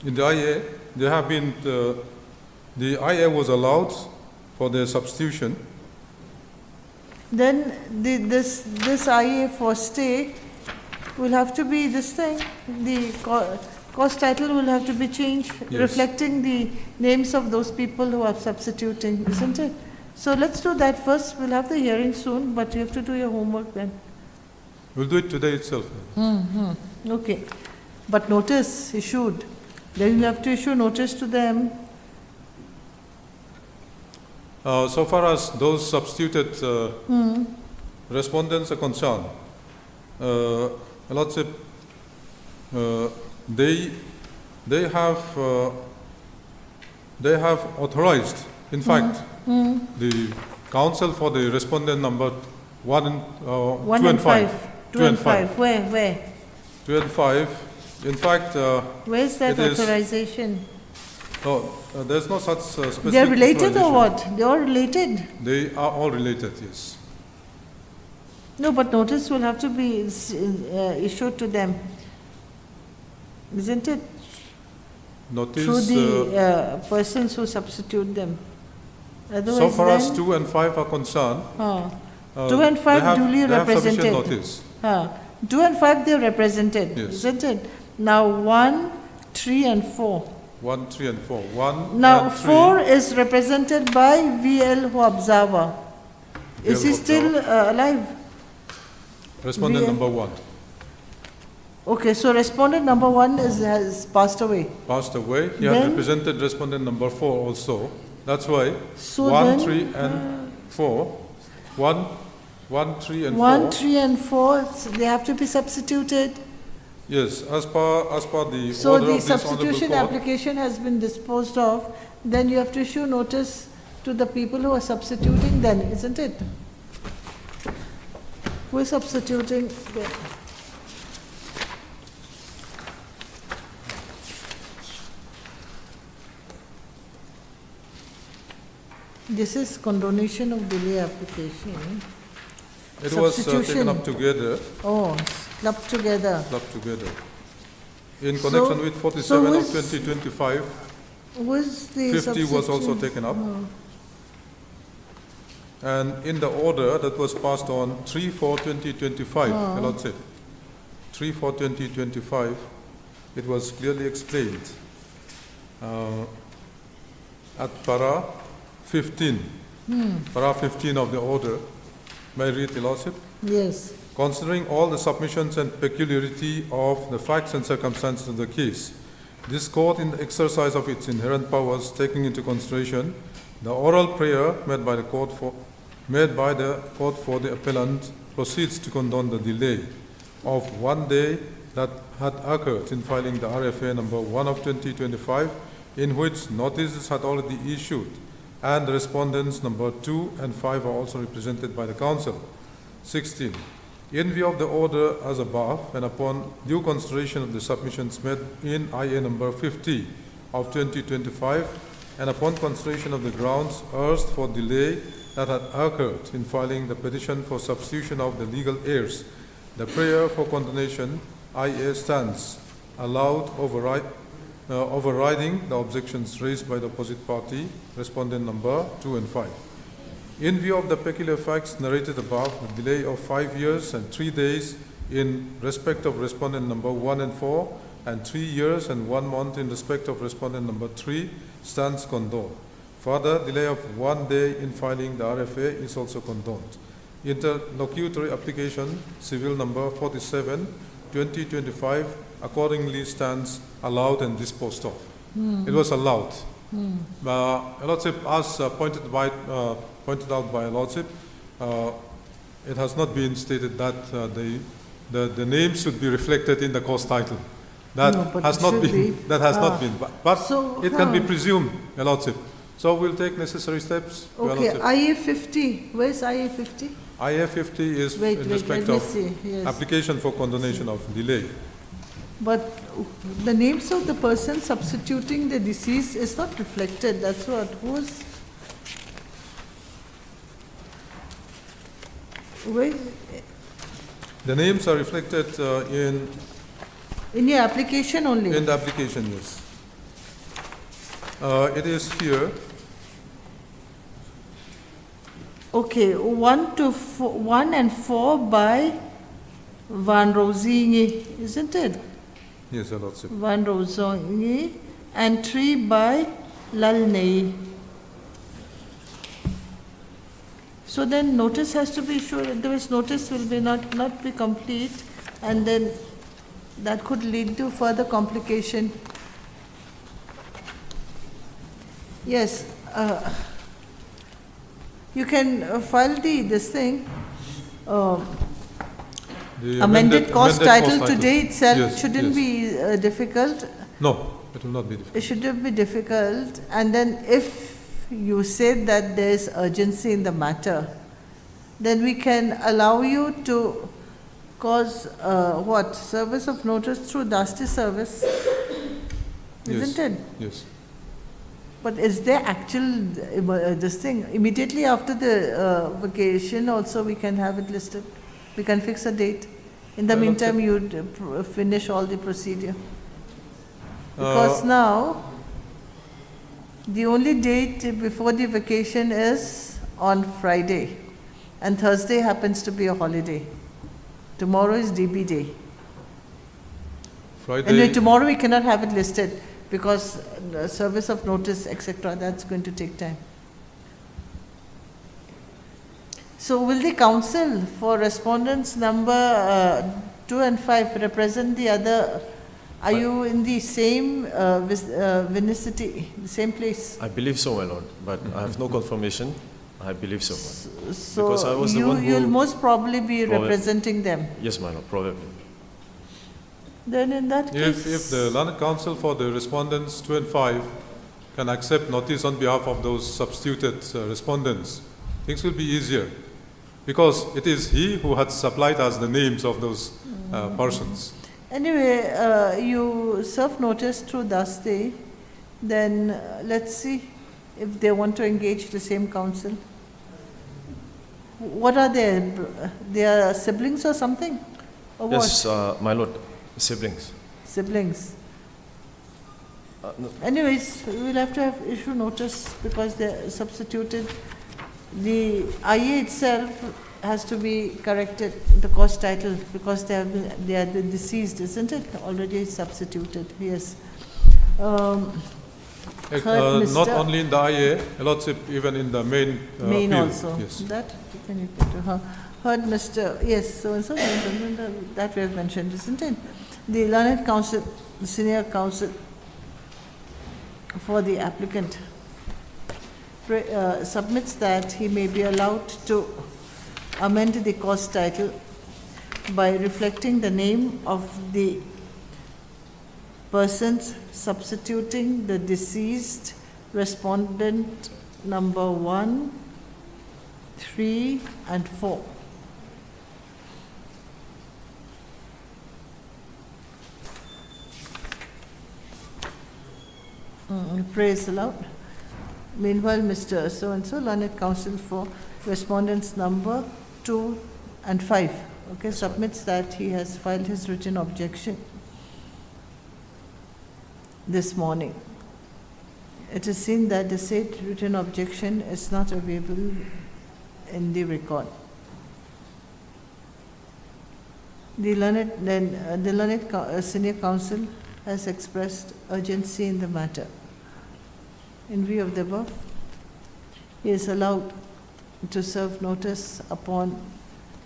In the IA, they have been, the IA was allowed for their substitution. Then this IA for stay will have to be this thing, the course title will have to be changed, Yes. reflecting the names of those people who are substituting, isn't it? So let's do that first. We'll have the hearing soon, but you have to do your homework then. We'll do it today itself. Okay. But notice issued. Then you have to issue notice to them. So far as those substituted respondents are concerned, Lordship, they have authorized, in fact, the counsel for the respondent number 1 and 1 2 and 5. 2 and 5. Where? 2 and 5. In fact, Where's that it is- authorization? there's no such specific. They are related or authorization. what? They are related. They are all related, yes. No, but notice will have to be issued to them. Isn't it? notice. through the persons who substitute them. So Otherwise far as then- 2 and 5 are concerned, 2 and 5 duly they have sufficient represented. notice. 2 and 5 they are represented, Yes. isn't it? Now 1, 3 and 4. 1, 3 and 4. 1 Now and 3. 4 is represented by VL Observer. Is he VL still alive? Respondent VL. number 1 Okay, so respondent number 1 has passed away. passed away. He had Then- represented respondent number 4 also. That's why So 1, then- 3 and 4. 1, 3 and 1, 4. 3 and 4, they have to be substituted. Yes, as per the So order the of this honorable substitution court. application has been disposed of, then you have to issue notice to the people who are substituting then, isn't it? Who is substituting then? This is condonation of delay application. It was taken Substitution. up together. Oh, clubbed together. Clubbed together. In So- connection with 47 so of is- 2025, Who is the 50 was also substitute? taken up. Oh. And in the order that was passed on 3/4/2025, Oh. my Lordship, 3/4/2025, it was clearly explained at para 15, para 15 of the order. May I read, Your Lordship? Yes. Considering all the submissions and peculiarity of the facts and circumstances of the case, this court, in the exercise of its inherent powers, taking into consideration the oral prayer made by the court for the appellant, proceeds to condone the delay of 1 day that had occurred in filing the RFA number 1 of 2025, in which notices had already issued, and the respondents number 2 and 5 are also represented by the counsel. 16. In view of the order as above, and upon due consideration of the submissions made in IA number 50 of 2025, and upon consideration of the grounds urged for delay that had occurred in filing the petition for substitution of the legal heirs, the prayer for condonation, IA stands allowed overriding the objections raised by the opposite party, respondent number 2 and 5. In view of the peculiar facts narrated above, the delay of 5 years and 3 days in respect of respondent number 1 and 4, and 3 years and 1 month in respect of respondent number 3 stands condoned. Further delay of 1 day in filing the RFA is also condoned. Interlocutory application, civil number 47, 2025, accordingly stands allowed and disposed of. It was allowed. Lordship, as pointed out by Lordship, it has not been stated that the name should be reflected in the cause title. That No, but has it not should been. be. That has not been. But So, it can be presumed, Lordship. So we'll take necessary steps. Your Okay, Lordship. IA 50, where's IA 50? IA 50 is Wait, in wait, respect let me of see, yes. application for condonation of delay. But the names of the person substituting the deceased is not reflected, that's what, who's? Where, The names are reflected in your application only? in the application, yes. It is here. Okay, 1 and 4 by Van Rosingi, isn't it? Yes, Your Lordship. Van Rosingi, and 3 by Lalnei. So then notice has to be issued, otherwise notice will be not be complete, and then that could lead to further complication. Yes, you can file this thing, The amended cost title title. today itself Yes, shouldn't yes. be difficult. No, it will not be difficult. It shouldn't be difficult, and then if you say that there is urgency in the matter, then we can allow you to cause service of notice through Dasti service, isn't it? Yes. But is there actual this thing immediately after the vacation? Also, we can have it listed. We can fix a date. In the Well, meantime, you'd finish all the procedure. Because now, the only date before the vacation is on Friday, and Thursday happens to be a holiday. Tomorrow is DB day. Friday. Anyway, tomorrow we cannot have it listed because the service of notice, etc., that's going to take time. So will the council for respondents number 2 and 5 represent the other? Are you in the same vicinity, the same place? I believe so, my lord, but I have no confirmation. I believe so. So Because I was the one who- you'll most probably be representing them. Yes, my lord, probably. Then in that case, If the Learned Council for the respondents 2 and 5 can accept notice on behalf of those substituted respondents, things will be easier. Because it is he who had supplied us the names of those persons. anyway, you serve notice through Dasti, then let's see if they want to engage the same council. What are they? They are siblings or something? Or Yes, what? my lord, siblings. Siblings. No, Anyways, we'll have to have issue notice because they're substituted. The IA itself has to be corrected, the cause title, because they are the deceased, isn't it? Already substituted, yes. Heard Not Mr. only in the IA, Lordship, even in the main Main appeal. also. Yes. That, can you put to her? Heard Mr., yes, so and so, that we have mentioned, isn't it? The Learned Council, the senior counsel for the applicant submits that he may be allowed to amend the cause title by reflecting the name of the persons substituting the deceased respondent number 1, 3, and 4. Praise aloud. Meanwhile, Mr. So-and-so, Learned Counsel for respondents number 2 and 5, okay, submits that he has filed his written objection this morning. It is seen that the said written objection is not available in the record. The learned senior counsel has expressed urgency in the matter. In view of the above, he is allowed to serve notice upon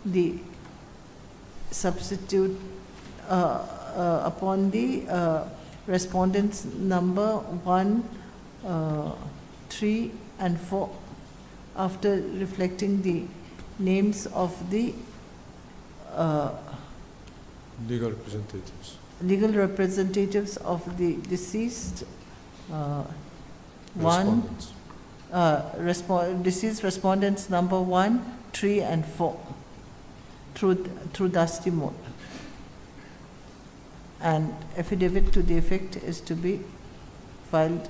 the substitute, upon the respondents number 1, 3, and 4, after reflecting the names of the Legal representatives. legal representatives of the deceased Respondents. deceased respondents number 1, 3, and 4 through Dusty mode. And affidavit to the effect is to be filed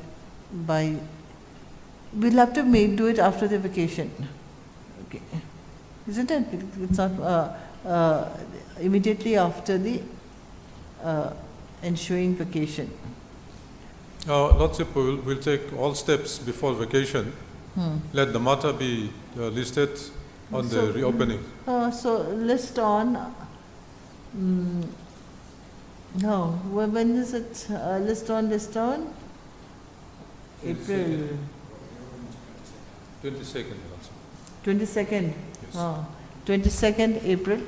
by. We'll have to do it after the vacation. Okay, isn't it? It's not immediately after the ensuing vacation. Lordship will take all steps before vacation. Let the matter be listed on the reopening. So list on. No, when is it? List on. April 22nd. 22nd. Yes. 22nd April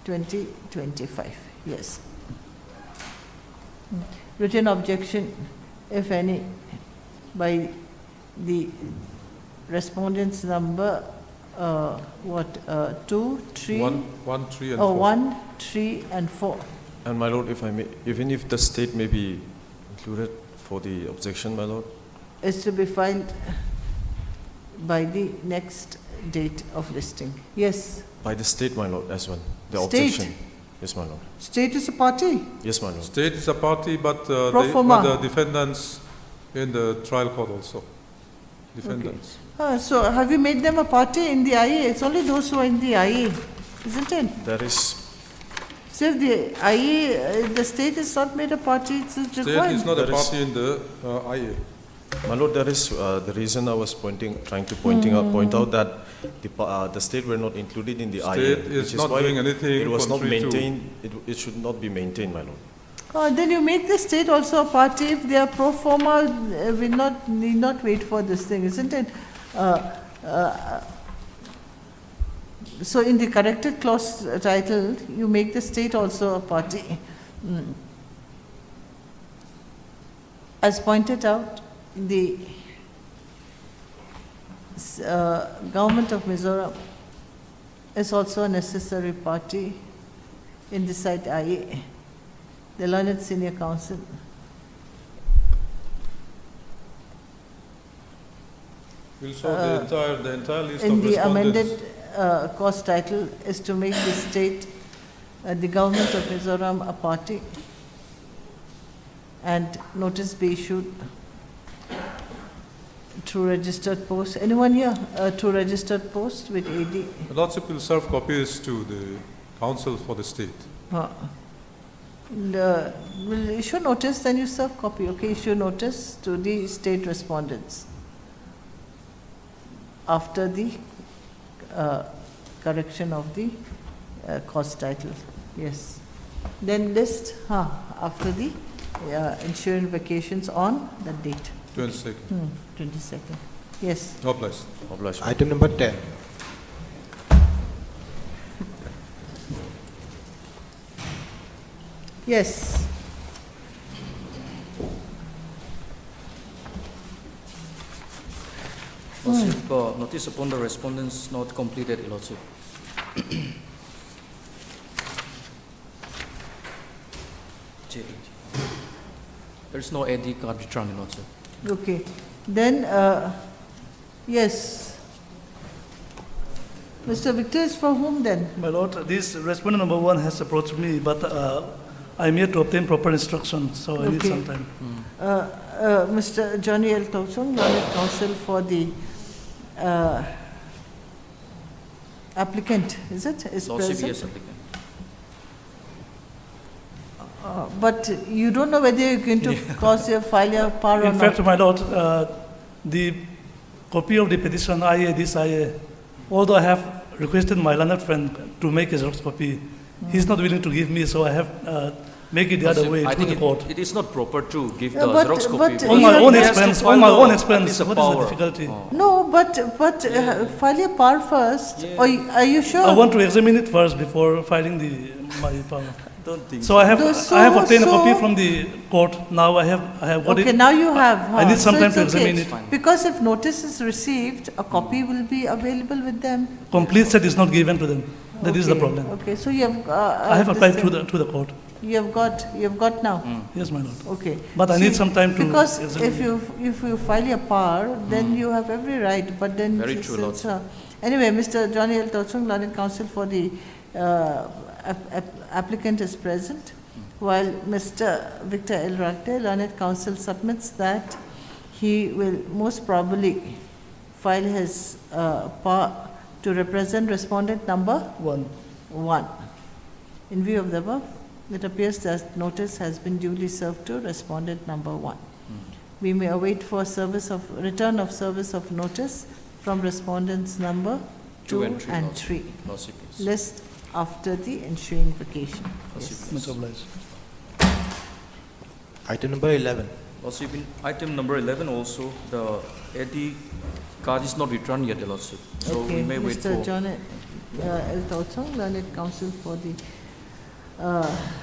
2025. Yes. Written objection, if any, by the respondents number 2, 3. 1, 3, and 4. 1, 3, and 4. And my lord, if I may, even if the state may be included for the objection, my lord, Is to be filed by the next date of listing. Yes. by the state, my lord, as well, the State? objection. Yes, my lord. State is a party. Yes, my lord. State is a party, but Pro they forma. are the defendants in the trial court also. Defendants. So have you made them a party in the IA? It's only those who are in the IA, isn't it? That is, So if the IA, the state is not made a party, it's State required. is not a There is- party in the IA. My lord, there is the reason I was trying to point out that the state were not included in the IA, State is which not why doing anything it was not contrary to- maintained. It should not be maintained, my lord. Then you make the state also a party. If they are pro forma, we need not wait for this thing, isn't it? So in the corrected clause title, you make the state also a party. As pointed out, the government of Mizoram is also a necessary party in the site IA. The Learned Senior Council. We'll show the entire list In of the respondents. amended cost title is to make the state, the government of Mizoram a party, and notice be issued through registered post. Anyone here through registered post with AD? Lordship will serve copies to the council for the state. Will issue notice, then you serve copy, okay? Issue notice to the state respondents after the correction of the cost title. Yes. Then list after the ensuring vacations on the date. 22nd. 22nd. Yes. Obliged. Item number 10. Yes. Lordship, notice upon the respondents not completed, Your Lordship. There's no AD card return, Your Lordship. Okay. Then, yes. Mr. Victor is for whom then? My lord, this respondent number 1 has approached me, but I'm here to obtain proper instructions, so I need some time. Mr. Johnny L. Tauchung, Learned Counsel for the applicant, is it? Is Lordship, present? yes, applicant. But you don't know whether you're going to file your power or not. In fact, my lord, the copy of the petition IA, although I have requested my learned friend to make a Xerox copy, he's not willing to give me, so I have make it the other way I through think the court. it is not proper to give Yeah, the but- Xerox but copy. On my own He has to expense, file on my own at expense. least a What is the power. difficulty? No, but file your power first. Or are you sure? I want to examine it first before filing my power. Don't think So I have obtained a copy so- from the court. Now I have got Okay, it. now you have. I need some So time it's to okay. examine it. Because if notice is received, a copy will be available with them. Complete set is not given to them. That is the Okay, problem. Okay, so you have. I have applied to the court. You have got now. Yes, my lord. Okay. But I need some time to Because examine if you file your power, then you have every right. But then Very true, Lordship. Anyway, Mr. Johnny L. Tauchung, Learned Counsel for the applicant is present, while Mr. Victor L. Rakte, Learned Counsel, submits that he will most probably file his power to represent respondent number 1. In view of the above, it appears that notice has been duly served to respondent number 1. We may await for return of service of notice from respondents number 2 and 3. Lordship, yes. List after the ensuing vacation. Yes. Much obliged. Item number 11. Lordship, in item number 11 also, the AD card is not returned yet, Your Lordship. So we Okay, may wait Mr. for. John L. Tauchung, Learned Counsel for the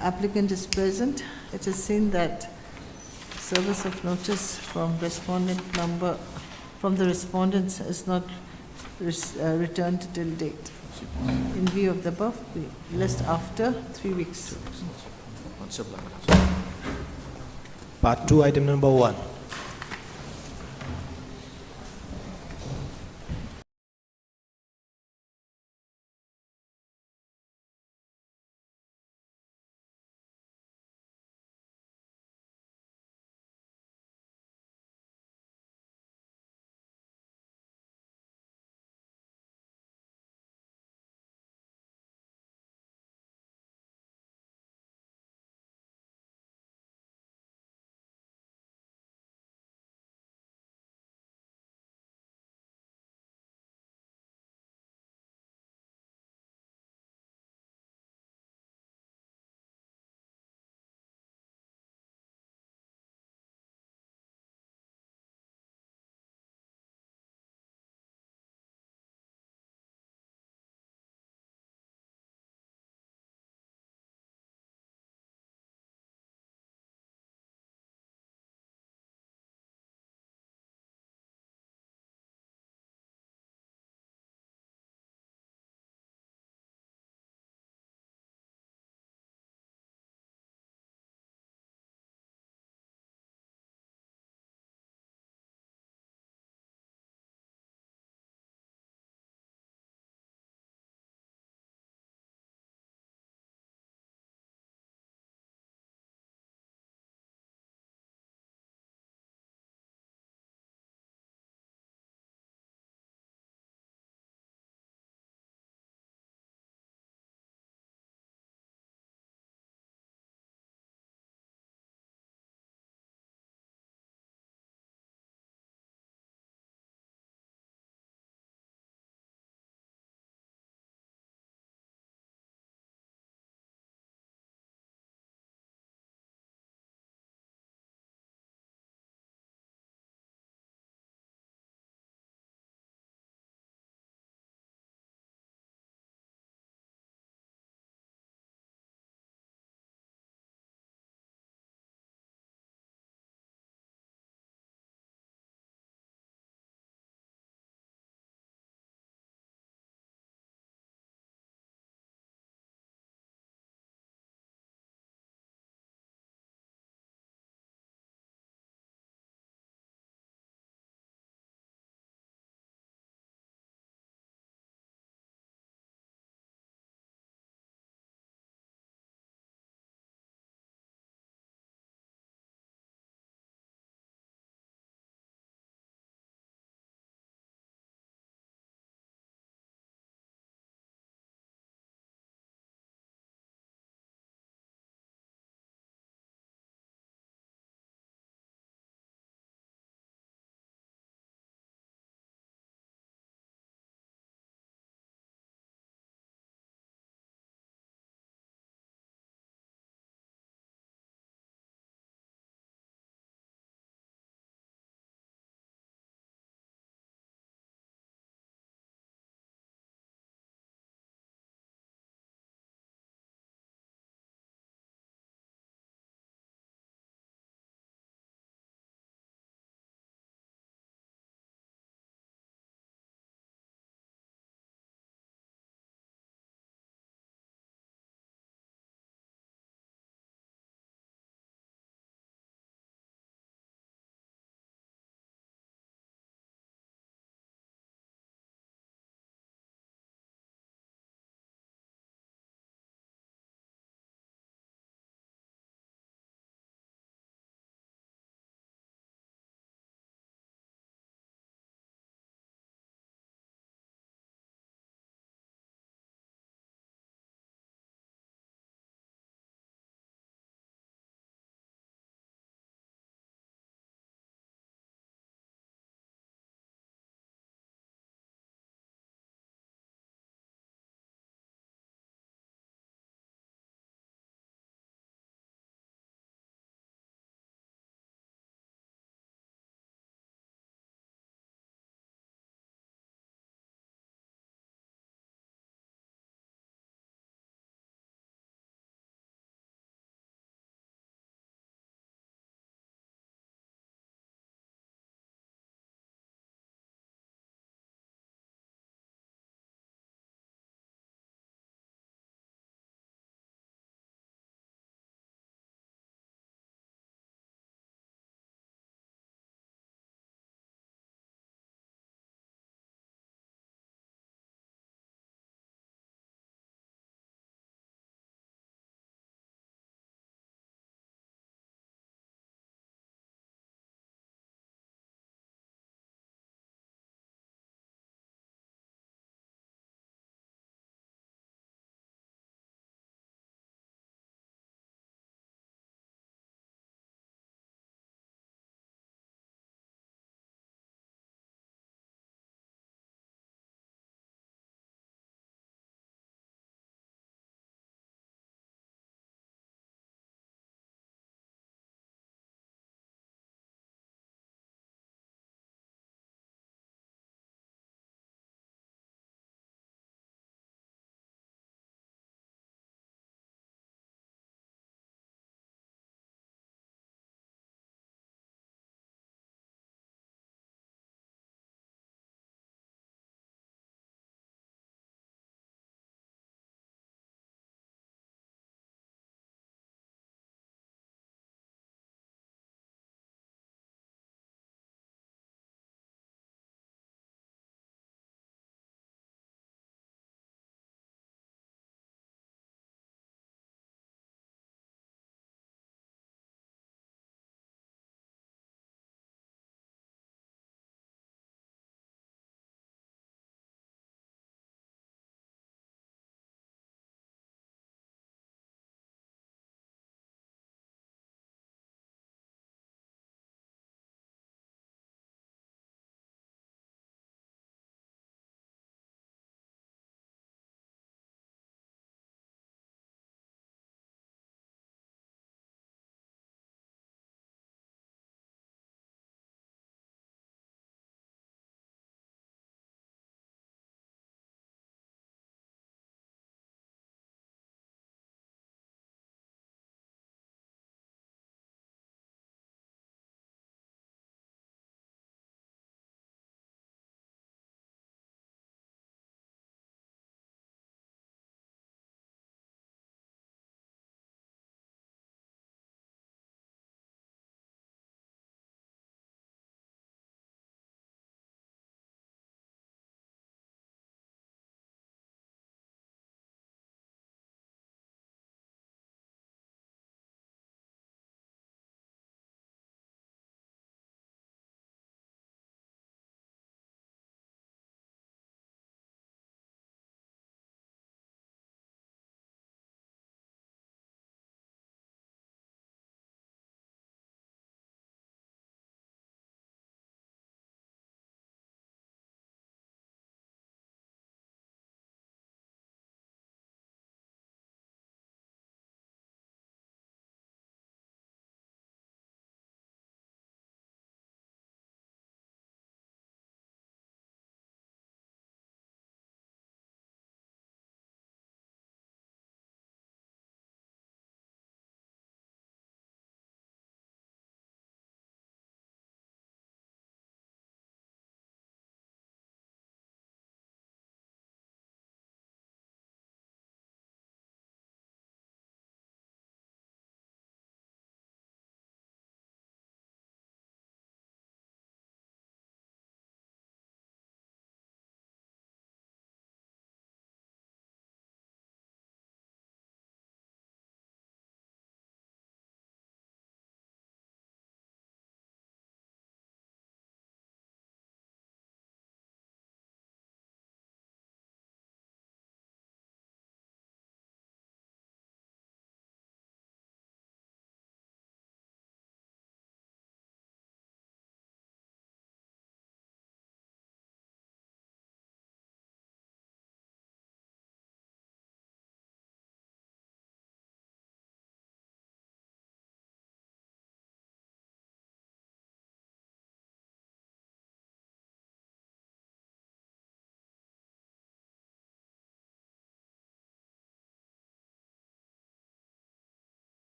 applicant is present. It is seen that service of notice from the respondents is not returned till date. In view of the above, we list after 3 weeks. Much obliged. Part 2, item number 1.